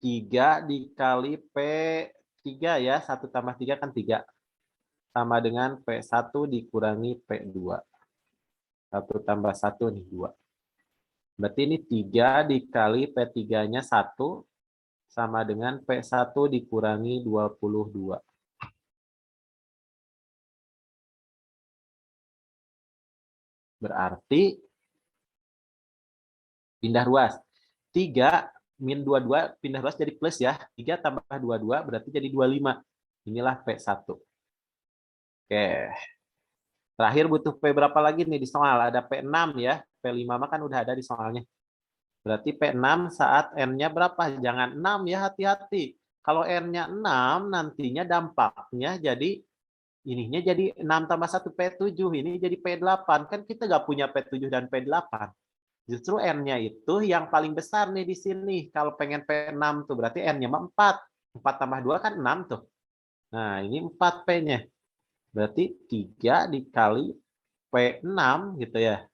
3 dikali P3 ya. 1 tambah 3 kan 3. Sama dengan P1 dikurangi P2. 1 tambah 1 nih 2. Berarti ini 3 dikali P3-nya 1 sama dengan P1 dikurangi 22. Berarti pindah ruas. 3 min 22 pindah ruas jadi plus ya. 3 tambah 22 berarti jadi 25. Inilah P1. Oke. Terakhir butuh P berapa lagi nih di soal? Ada P6 ya. P5 mah kan udah ada di soalnya. Berarti P6 saat N-nya berapa? Jangan 6 ya, hati-hati. Kalau N-nya 6, nantinya dampaknya jadi ininya jadi 6 tambah 1 P7. Ini jadi P8. Kan kita nggak punya P7 dan P8. Justru N-nya itu yang paling besar nih di sini. Kalau pengen P6 tuh berarti N-nya 4. 4 tambah 2 kan 6 tuh. Nah, ini 4 P-nya. Berarti 3 dikali P6 gitu ya.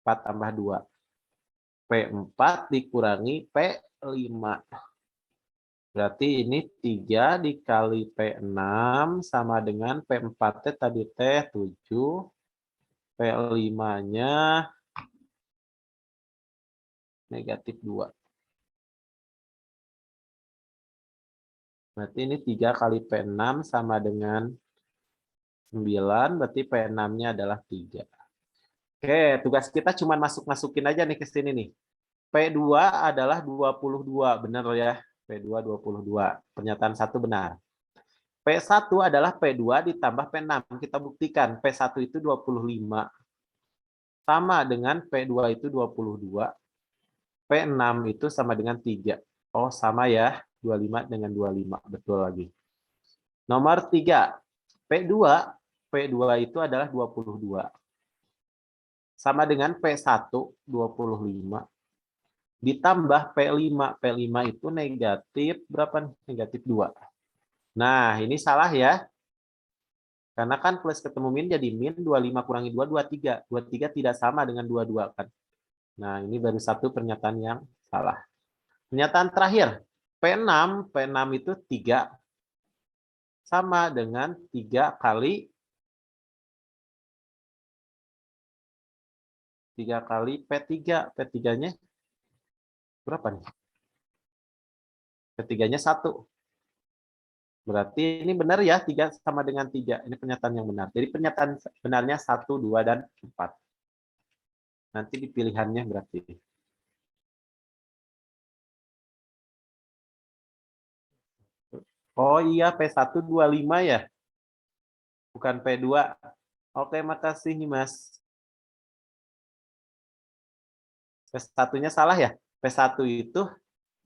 4 tambah 2. P4 dikurangi P5. Berarti ini 3 dikali P6 sama dengan P4 tadi teh 7. P5-nya negatif 2. Berarti ini 3 kali P6 sama dengan 9. Berarti P6-nya adalah 3. Oke, tugas kita cuma masuk-masukin aja nih ke sini nih. P2 adalah 22. Benar ya? P2 22. Pernyataan 1 benar. P1 adalah P2 ditambah P6. Kita buktikan P1 itu 25. Sama dengan P2 itu 22. P6 itu sama dengan 3. Oh, sama ya. 25 dengan 25. Betul lagi. Nomor 3. P2. P2 itu adalah 22. Sama dengan P1, 25. Ditambah P5. P5 itu negatif berapa? Negatif 2. Nah, ini salah ya. Karena kan plus ketemu min jadi min 25 kurangi 2, 23. 23 tidak sama dengan 22 kan. Nah, ini baru satu pernyataan yang salah. Pernyataan terakhir. P6. P6 itu 3. Sama dengan 3 kali 3 kali P3. P3-nya berapa nih? P3-nya 1. Berarti ini benar ya, 3 sama dengan 3. Ini pernyataan yang benar. Jadi pernyataan benarnya 1, 2, dan 4. Nanti di pilihannya berarti. Oh iya, P1 25 ya? Bukan P2. Oke, makasih nih Mas. P1-nya salah ya? P1 itu,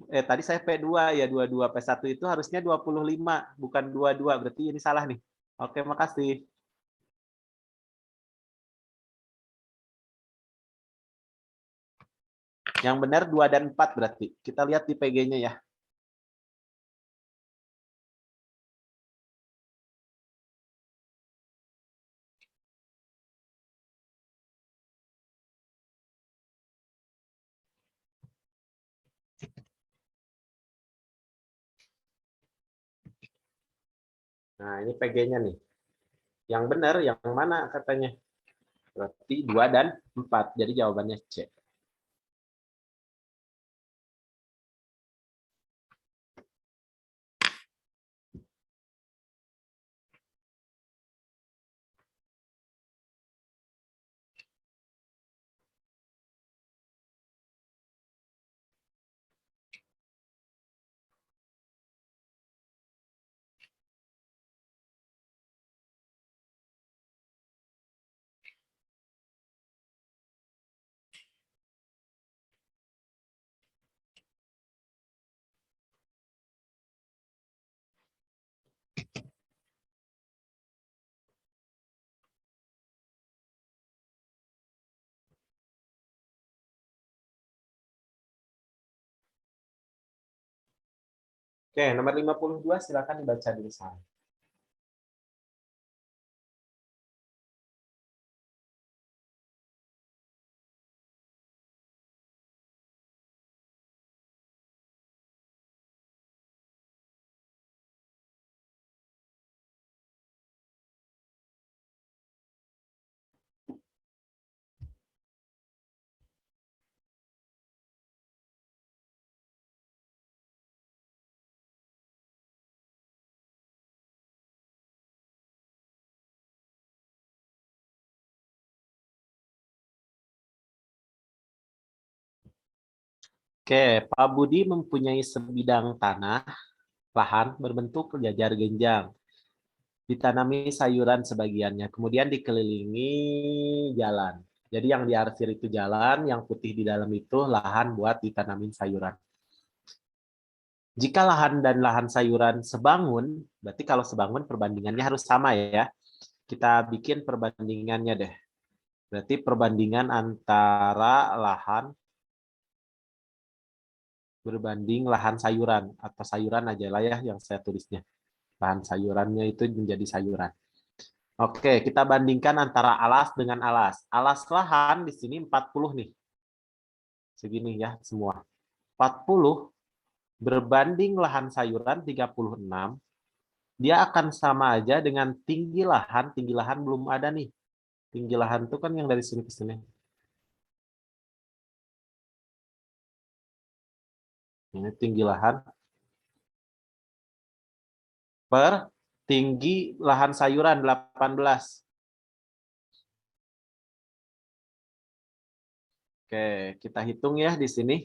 tadi saya P2 ya, 22. P1 itu harusnya 25, bukan 22. Berarti ini salah nih. Oke, makasih. Yang benar 2 dan 4 berarti. Kita lihat di PG-nya ya. Nah, ini PG-nya nih. Yang benar yang mana katanya? Berarti 2 dan 4. Jadi jawabannya C. Oke, nomor 52 silakan dibaca dulu saya. Oke, Pak Budi mempunyai sebidang tanah lahan berbentuk jajar genjang. Ditanami sayuran sebagiannya, kemudian dikelilingi jalan. Jadi yang diarsir itu jalan, yang putih di dalam itu lahan buat ditanamin sayuran. Jika lahan dan lahan sayuran sebangun, berarti kalau sebangun perbandingannya harus sama ya. Kita bikin perbandingannya deh. Berarti perbandingan antara lahan berbanding lahan sayuran atau sayuran aja lah ya yang saya tulisnya. Lahan sayurannya itu menjadi sayuran. Oke, kita bandingkan antara alas dengan alas. Alas lahan di sini 40 nih. Segini ya semua. 40 berbanding lahan sayuran 36, dia akan sama aja dengan tinggi lahan. Tinggi lahan belum ada nih. Tinggi lahan itu kan yang dari sini ke sini. Ini tinggi lahan per tinggi lahan sayuran 18. Oke, kita hitung ya di sini.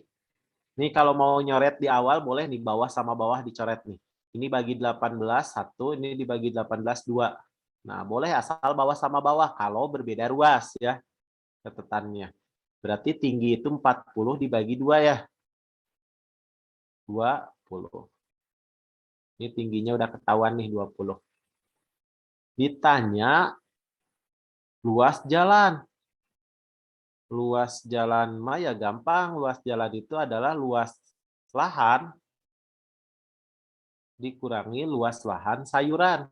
Ini kalau mau nyoret di awal boleh nih bawah sama bawah dicoret nih. Ini bagi 18 1, ini dibagi 18 2. Nah, boleh asal bawah sama bawah kalau berbeda ruas ya catatannya. Berarti tinggi itu 40 dibagi 2 ya. 20. Ini tingginya udah ketahuan nih 20. Ditanya luas jalan. Luas jalan mah ya gampang. Luas jalan itu adalah luas lahan dikurangi luas lahan sayuran.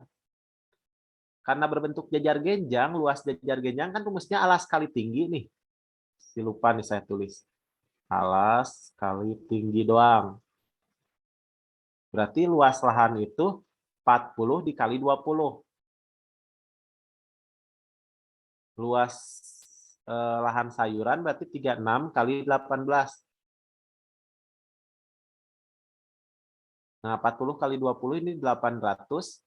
Karena berbentuk jajar genjang, luas jajar genjang kan rumusnya alas kali tinggi nih. Si lupa nih saya tulis. Alas kali tinggi doang. Berarti luas lahan itu 40 dikali 20. Luas lahan sayuran berarti 36 kali 18. Nah, 40 kali 20 ini 800.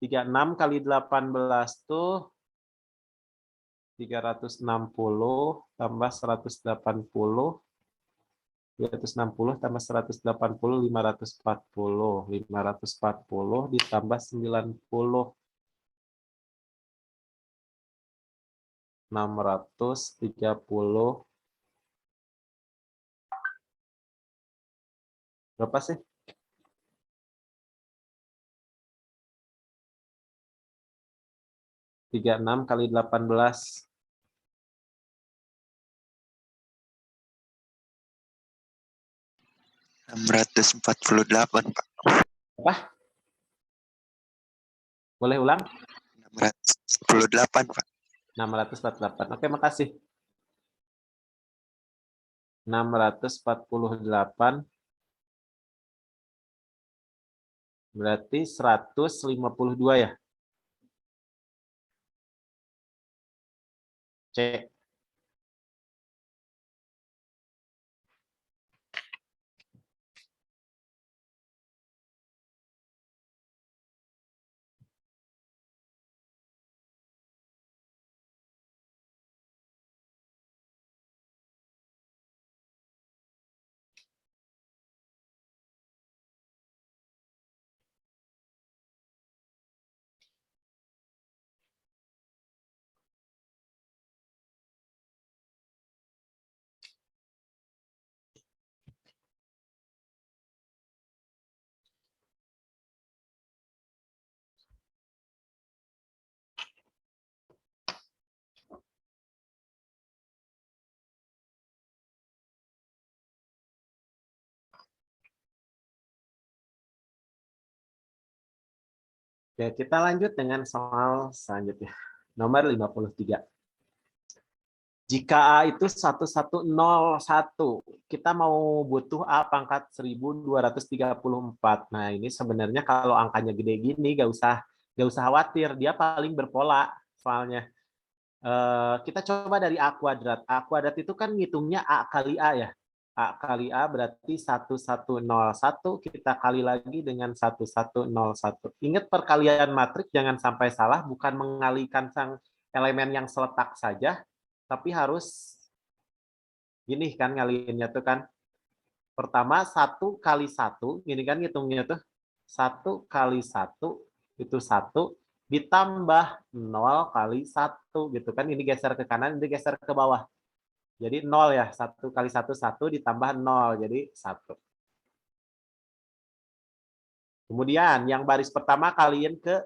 36 kali 18 tuh 360 tambah 180. 360 tambah 180, 540. 540 ditambah 90. 630. Berapa sih? 36 kali 18. 648, Pak. Apa? Boleh ulang? 648, Pak. 648. Oke, makasih. 648 Berarti 152 ya? C. Oke, kita lanjut dengan soal selanjutnya. Nomor 53. Jika A itu 1101, kita mau butuh A pangkat 1234. Nah, ini sebenarnya kalau angkanya gede gini gak usah khawatir, dia paling berpola soalnya. Kita coba dari A kuadrat. A kuadrat itu kan ngitungnya A kali A ya. A kali A berarti 1101, kita kali lagi dengan 1101. Ingat perkalian matriks jangan sampai salah, bukan mengalihkan sang elemen yang seletak saja, tapi harus gini kan ngalihinnya tuh kan. Pertama 1 kali 1, gini kan ngitungnya tuh. 1 kali 1 itu 1 ditambah 0 kali 1 gitu kan. Ini geser ke kanan, ini geser ke bawah. Jadi 0 ya, 1 kali 1, 1 ditambah 0, jadi 1. Kemudian yang baris pertama kaliin ke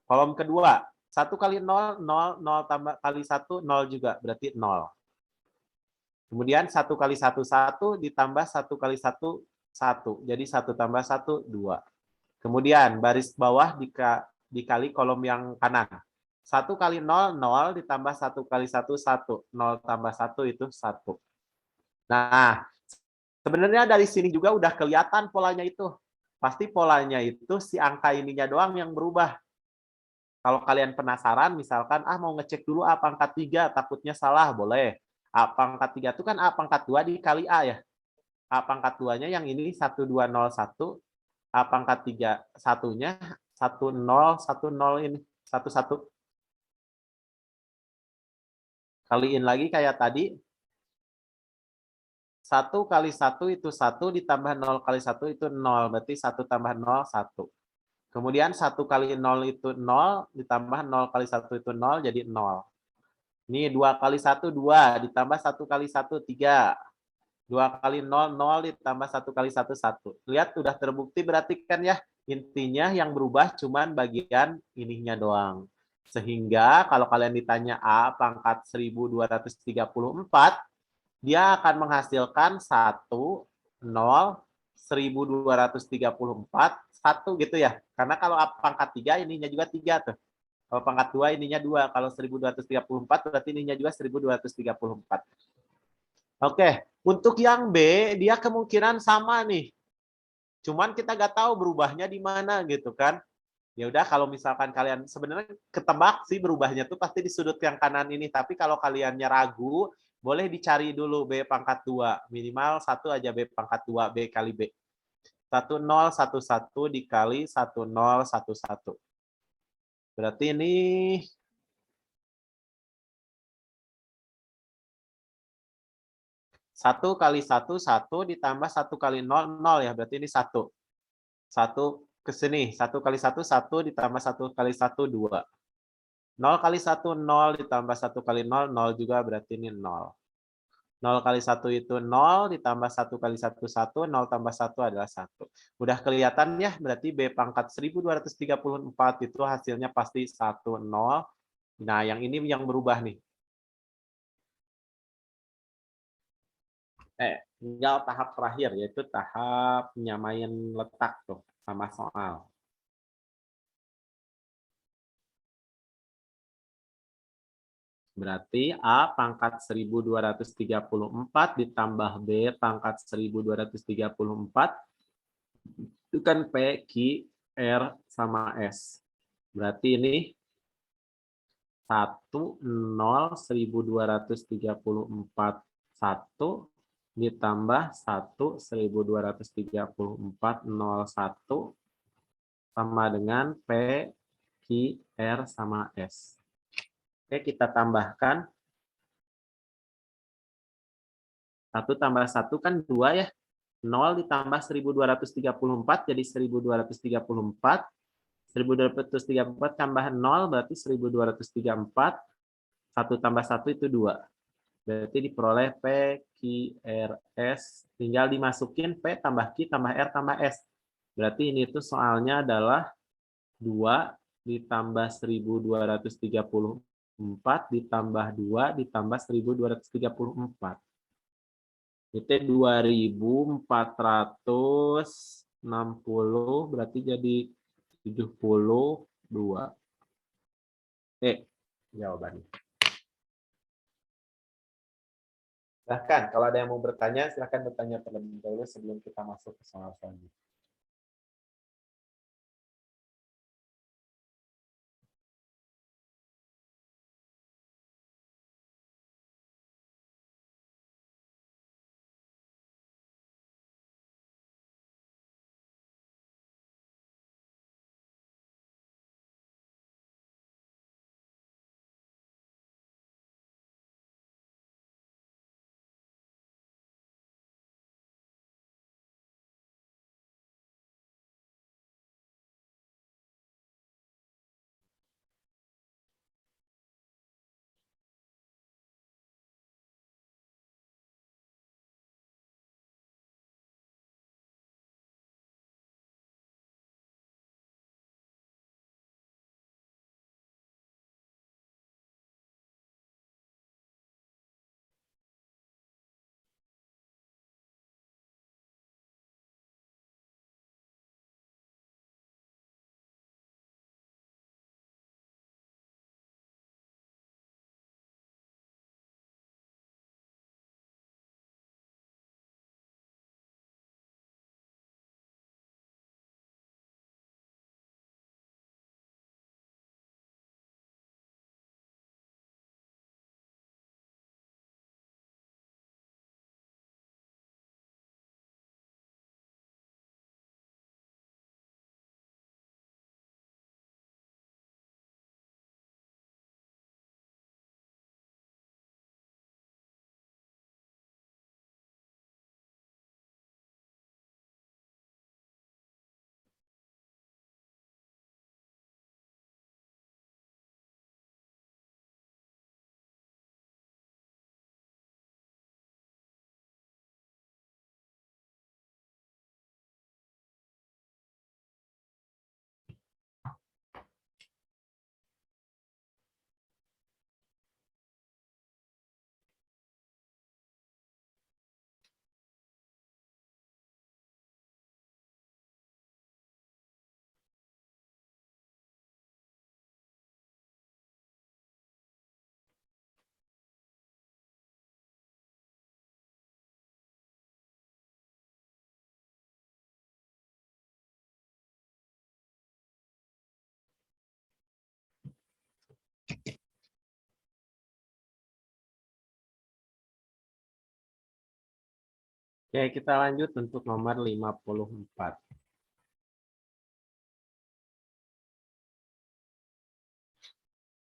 kolom kedua. 1 kali 0, 0, 0 tambah kali 1, 0 juga, berarti 0. Kemudian 1 kali 1, 1 ditambah 1 kali 1, 1. Jadi 1 tambah 1, 2. Kemudian baris bawah dikali kolom yang kanan. 1 kali 0, 0 ditambah 1 kali 1, 1. 0 tambah 1 itu 1. Nah, sebenarnya dari sini juga udah kelihatan polanya itu. Pasti polanya itu si angka ininya doang yang berubah. Kalau kalian penasaran, misalkan mau ngecek dulu A pangkat 3, takutnya salah, boleh. A pangkat 3 itu kan A pangkat 2 dikali A ya. A pangkat 2-nya yang ini 1201, A pangkat 3 satunya 1010 ini 11. Kaliin lagi kayak tadi. 1 kali 1 itu 1 ditambah 0 kali 1 itu 0. Berarti 1 tambah 0, 1. Kemudian 1 kali 0 itu 0 ditambah 0 kali 1 itu 0 jadi 0. Ini 2 kali 1, 2 ditambah 1 kali 1, 3. 2 kali 0, 0 ditambah 1 kali 1, 1. Lihat udah terbukti berarti kan ya. Intinya yang berubah cuman bagian ininya doang. Sehingga kalau kalian ditanya A pangkat 1234, dia akan menghasilkan 1, 0, 1234, 1 gitu ya. Karena kalau A pangkat 3 ininya juga 3 tuh. Kalau pangkat 2 ininya 2. Kalau 1234 berarti ininya juga 1234. Oke, untuk yang B dia kemungkinan sama nih. Cuman kita nggak tahu berubahnya di mana gitu kan. Ya udah kalau misalkan kalian sebenarnya ketebak sih berubahnya tuh pasti di sudut yang kanan ini, tapi kalau kaliannya ragu, boleh dicari dulu B pangkat 2. Minimal 1 aja B pangkat 2, B kali B. 1011 dikali 1011. Berarti ini 1 kali 1, 1 ditambah 1 kali 0, 0 ya. Berarti ini 1. 1 ke sini. 1 kali 1, 1 ditambah 1 kali 1, 2. 0 kali 1, 0 ditambah 1 kali 0, 0 juga berarti ini 0. 0 kali 1 itu 0, ditambah 1 kali 1, 1, 0 tambah 1 adalah 1. Udah kelihatan ya, berarti B pangkat 1234 itu hasilnya pasti 1, 0. Nah, yang ini yang berubah nih. Tinggal tahap terakhir, yaitu tahap nyamain letak tuh sama soal. Berarti A pangkat 1234 ditambah B pangkat 1234 itu kan P, Q, R sama S. Berarti ini 1, 0, 1234, 1 ditambah 1, 1234, 0, 1 sama dengan P, Q, R sama S. Oke, kita tambahkan. 1 tambah 1 kan 2 ya. 0 ditambah 1234 jadi 1234. 1234 tambah 0 berarti 1234. 1 tambah 1 itu 2. Berarti diperoleh P, Q, R, S. Tinggal dimasukin P tambah Q tambah R tambah S. Berarti ini tuh soalnya adalah 2 ditambah 1234 ditambah 2 ditambah 1234. Itu 2460 berarti jadi 72. Jawabannya. Silahkan, kalau ada yang mau bertanya, silahkan bertanya terlebih dahulu sebelum kita masuk ke soal selanjutnya. Oke, kita lanjut untuk nomor 54.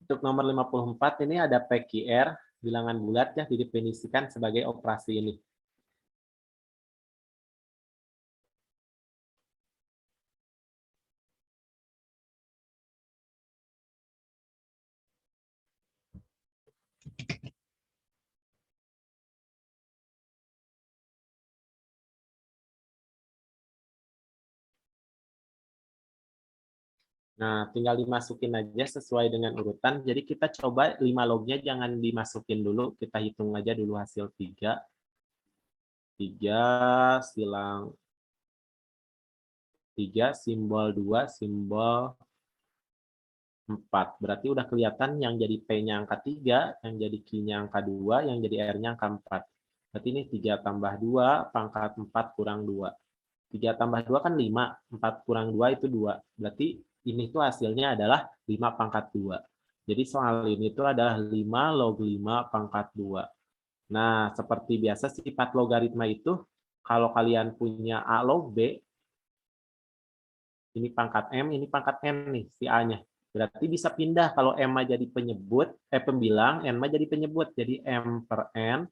Untuk nomor 54 ini ada PQR, bilangan bulat ya, didefinisikan sebagai operasi ini. Nah, tinggal dimasukin aja sesuai dengan urutan. Jadi kita coba 5 lognya jangan dimasukin dulu. Kita hitung aja dulu hasil 3. 3 silang 3, simbol 2, simbol 4. Berarti udah kelihatan yang jadi P-nya angka 3, yang jadi Q-nya angka 2, yang jadi R-nya angka 4. Berarti ini 3 tambah 2, pangkat 4 kurang 2. 3 tambah 2 kan 5, 4 kurang 2 itu 2. Berarti ini tuh hasilnya adalah 5 pangkat 2. Jadi soal ini tuh adalah 5 log 5 pangkat 2. Nah, seperti biasa sifat logaritma itu, kalau kalian punya A log B, ini pangkat M, ini pangkat N nih, si A-nya. Berarti bisa pindah kalau M jadi penyebut, pembilang, N jadi penyebut. Jadi M per N,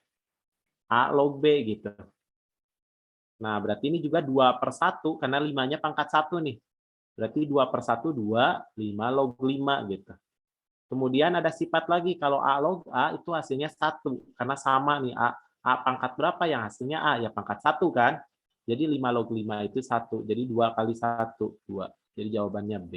A log B gitu. Nah, berarti ini juga 2 per 1, karena 5-nya pangkat 1 nih. Berarti 2 per 1, 2, 5 log 5 gitu. Kemudian ada sifat lagi, kalau A log A itu hasilnya 1, karena sama nih, A pangkat berapa yang hasilnya A? Ya pangkat 1 kan? Jadi 5 log 5 itu 1, jadi 2 kali 1, 2. Jadi jawabannya B.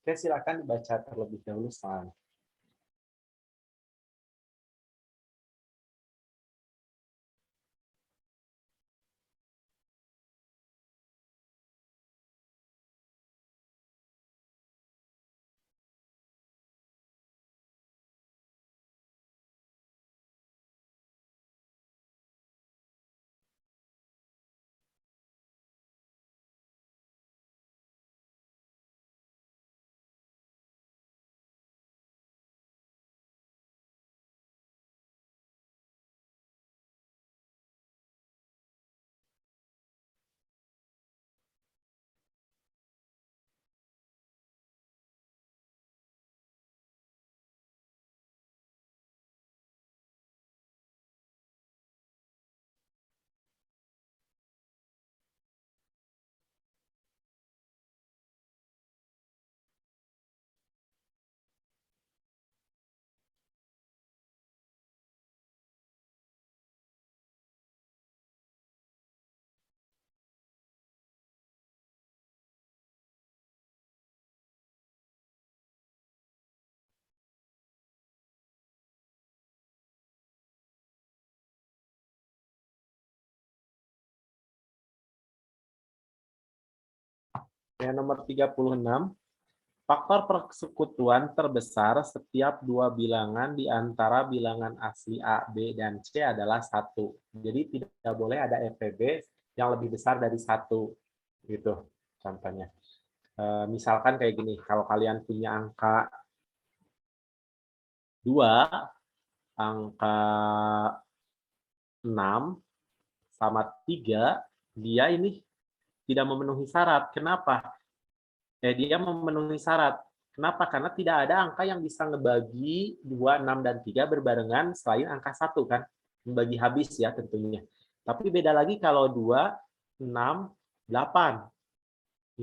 Oke, silakan dibaca terlebih dahulu soalnya. Yang nomor 36, faktor persekutuan terbesar setiap dua bilangan di antara bilangan asli A, B, dan C adalah 1. Jadi tidak boleh ada FPB yang lebih besar dari 1. Gitu contohnya. Misalkan kayak gini, kalau kalian punya angka 2, angka 6, sama 3, dia ini tidak memenuhi syarat. Kenapa? Dia memenuhi syarat. Kenapa? Karena tidak ada angka yang bisa ngebagi 2, 6, dan 3 berbarengan selain angka 1 kan. Membagi habis ya tentunya. Tapi beda lagi kalau 2, 6, 8.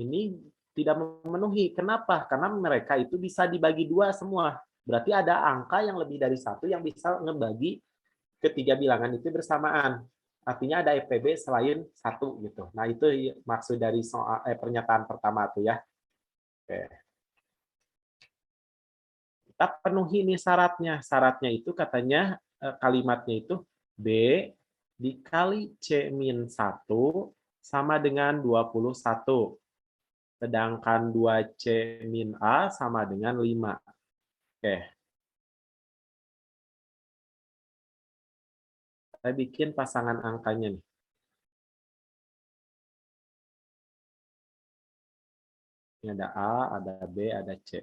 Ini tidak memenuhi. Kenapa? Karena mereka itu bisa dibagi 2 semua. Berarti ada angka yang lebih dari 1 yang bisa ngebagi ketiga bilangan itu bersamaan. Artinya ada FPB selain 1 gitu. Nah, itu maksud dari soal pernyataan pertama tuh ya. Oke. Kita penuhi nih syaratnya. Syaratnya itu katanya kalimatnya itu B dikali C-1 sama dengan 21. Sedangkan 2C-A sama dengan 5. Oke. Saya bikin pasangan angkanya nih. Ini ada A, ada B, ada C.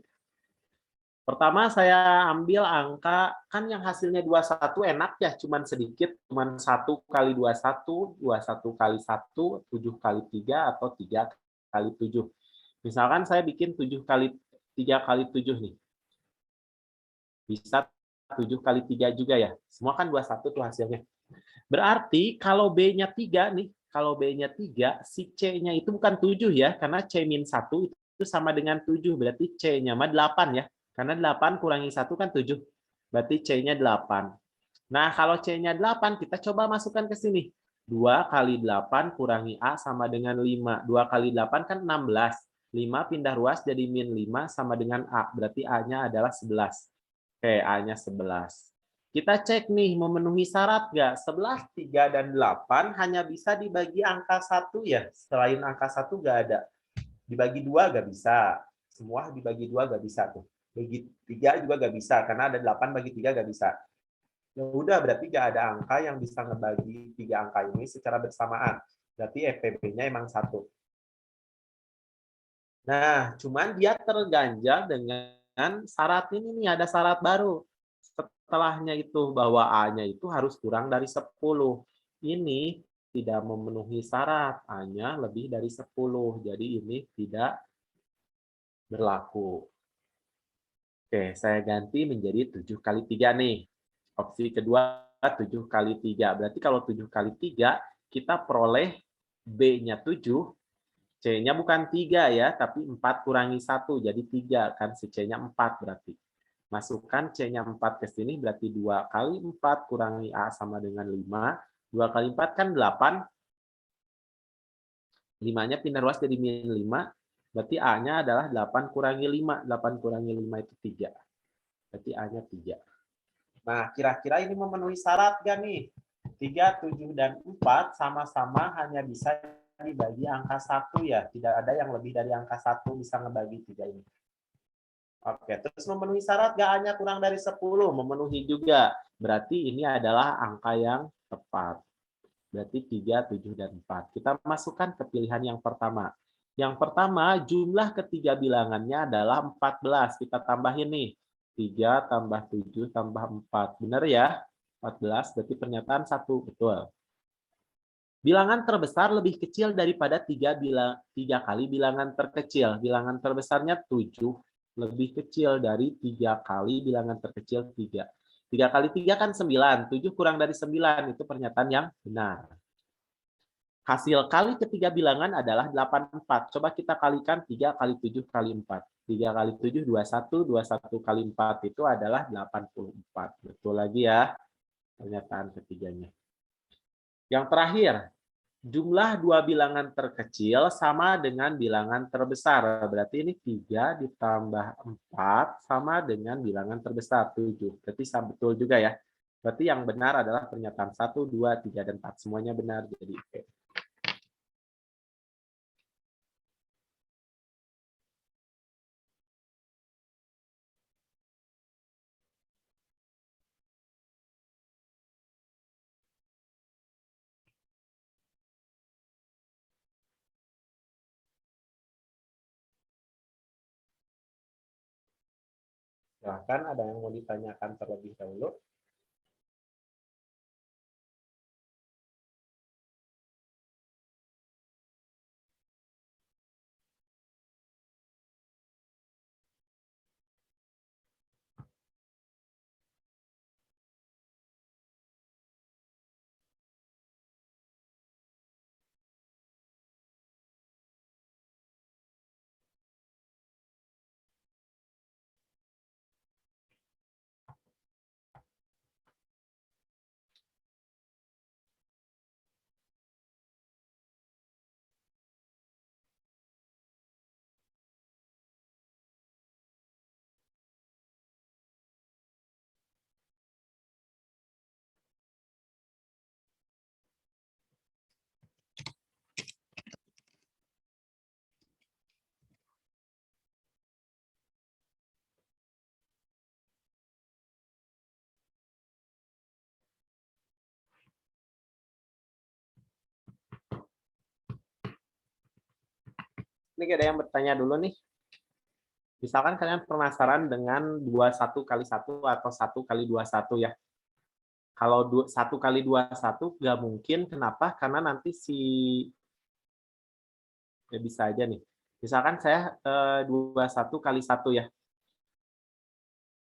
Pertama saya ambil angka, kan yang hasilnya 21 enak ya, cuman sedikit, cuman 1 kali 21, 21 kali 1, 7 kali 3, atau 3 kali 7. Misalkan saya bikin 7 kali 3 kali 7 nih. Bisa 7 kali 3 juga ya. Semua kan 21 tuh hasilnya. Berarti kalau B-nya 3 nih, kalau B-nya 3, si C-nya itu bukan 7 ya, karena C-1 itu sama dengan 7, berarti C-nya mah 8 ya. Karena 8 kurangi 1 kan 7. Berarti C-nya 8. Nah, kalau C-nya 8, kita coba masukkan ke sini. 2 kali 8 kurangi A sama dengan 5. 2 kali 8 kan 16. 5 pindah ruas jadi min 5 sama dengan A. Berarti A-nya adalah 11. Oke, A-nya 11. Kita cek nih, memenuhi syarat nggak? 11, 3, dan 8 hanya bisa dibagi angka 1 ya. Selain angka 1 nggak ada. Dibagi 2 nggak bisa. Semua dibagi 2 nggak bisa tuh. Bagi 3 juga nggak bisa, karena ada 8 bagi 3 nggak bisa. Ya udah, berarti nggak ada angka yang bisa ngebagi 3 angka ini secara bersamaan. Berarti FPB-nya emang 1. Nah, cuman dia terganjal dengan syarat ini nih, ada syarat baru. Setelahnya itu bahwa A-nya itu harus kurang dari 10. Ini tidak memenuhi syarat, A-nya lebih dari 10. Jadi ini tidak berlaku. Oke, saya ganti menjadi 7 kali 3 nih. Opsi kedua 7 kali 3. Berarti kalau 7 kali 3, kita peroleh B-nya 7, C-nya bukan 3 ya, tapi 4 kurangi 1, jadi 3. Kan si C-nya 4 berarti. Masukkan C-nya 4 ke sini, berarti 2 kali 4 kurangi A sama dengan 5. 2 kali 4 kan 8. 5-nya pindah ruas jadi min 5. Berarti A-nya adalah 8 kurangi 5. 8 kurangi 5 itu 3. Berarti A-nya 3. Nah, kira-kira ini memenuhi syarat nggak nih? 3, 7, dan 4 sama-sama hanya bisa dibagi angka 1 ya. Tidak ada yang lebih dari angka 1 bisa ngebagi 3 ini. Oke, terus memenuhi syarat nggak hanya kurang dari 10? Memenuhi juga. Berarti ini adalah angka yang tepat. Berarti 3, 7, dan 4. Kita masukkan ke pilihan yang pertama. Yang pertama, jumlah ketiga bilangannya adalah 14. Kita tambahin nih. 3 tambah 7 tambah 4. Benar ya? 14, berarti pernyataan 1. Betul. Bilangan terbesar lebih kecil daripada 3 kali bilangan terkecil. Bilangan terbesarnya 7, lebih kecil dari 3 kali bilangan terkecil 3. 3 kali 3 kan 9. 7 kurang dari 9. Itu pernyataan yang benar. Hasil kali ketiga bilangan adalah 84. Coba kita kalikan 3 kali 7 kali 4. 3 kali 7, 21. 21 kali 4 itu adalah 84. Betul lagi ya pernyataan ketiganya. Yang terakhir, jumlah dua bilangan terkecil sama dengan bilangan terbesar. Berarti ini 3 ditambah 4 sama dengan bilangan terbesar, 7. Berarti betul juga ya. Berarti yang benar adalah pernyataan 1, 2, 3, dan 4. Semuanya benar. Jadi oke. Silahkan, ada yang mau ditanyakan terlebih dahulu? Ini ada yang bertanya dulu nih. Misalkan kalian penasaran dengan 21 kali 1 atau 1 kali 21 ya. Kalau 1 kali 21 nggak mungkin. Kenapa? Karena nanti ya bisa aja nih. Misalkan saya 21 kali 1 ya.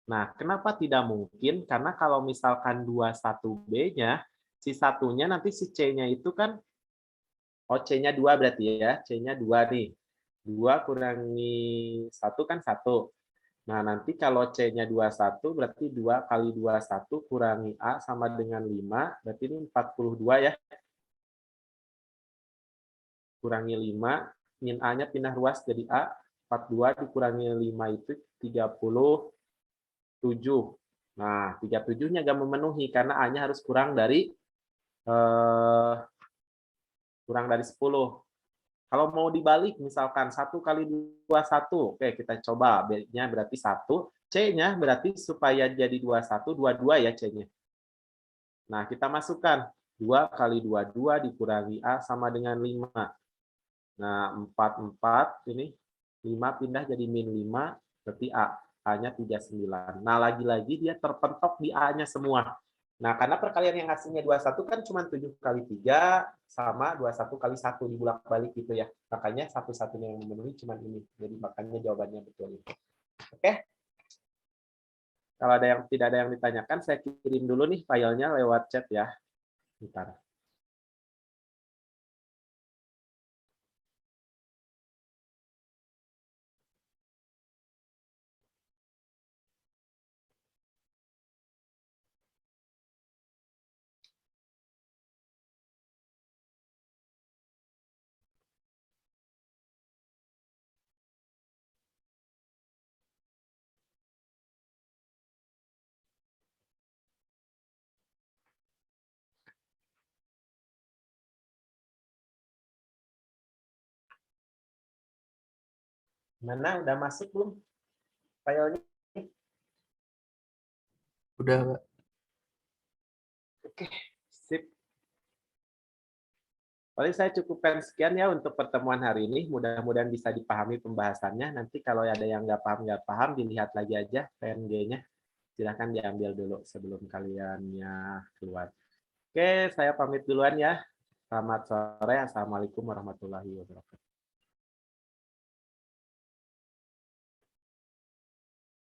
Nah, kenapa tidak mungkin? Karena kalau misalkan 21B-nya, si satunya nanti si C-nya itu kan, oh C-nya 2 berarti ya, C-nya 2 nih. 2 kurangi 1 kan 1. Nah, nanti kalau C-nya 21 berarti 2 kali 21 kurangi A sama dengan 5, berarti ini 42 ya. Kurangi 5, min A-nya pindah ruas jadi A, 42 dikurangi 5 itu 37. Nah, 37-nya nggak memenuhi karena A-nya harus kurang dari 10. Kalau mau dibalik, misalkan 1 kali 21, oke kita coba, B-nya berarti 1, C-nya berarti supaya jadi 21, 22 ya C-nya. Nah, kita masukkan 2 kali 22 dikurangi A sama dengan 5. Nah, 4 ini 5 pindah jadi min 5, berarti A. A-nya 39. Nah, lagi-lagi dia terpentok di A-nya semua. Nah, karena perkalian yang hasilnya 21 kan cuma 7 kali 3 sama 21 kali 1 dibulak-balik gitu ya. Makanya satu-satunya yang memenuhi cuma ini. Jadi makanya jawabannya betul itu. Oke? Kalau ada yang tidak ada yang ditanyakan, saya kirim dulu nih filenya lewat chat ya. Bentar. Mana udah masuk belum filenya? Udah, Pak. Oke, sip. Paling saya cukupkan sekian ya untuk pertemuan hari ini. Mudah-mudahan bisa dipahami pembahasannya. Nanti kalau ada yang nggak paham, dilihat lagi aja PNG-nya. Silahkan diambil dulu sebelum kaliannya keluar. Oke, saya pamit duluan ya. Selamat sore. Assalamualaikum warahmatullahi wabarakatuh.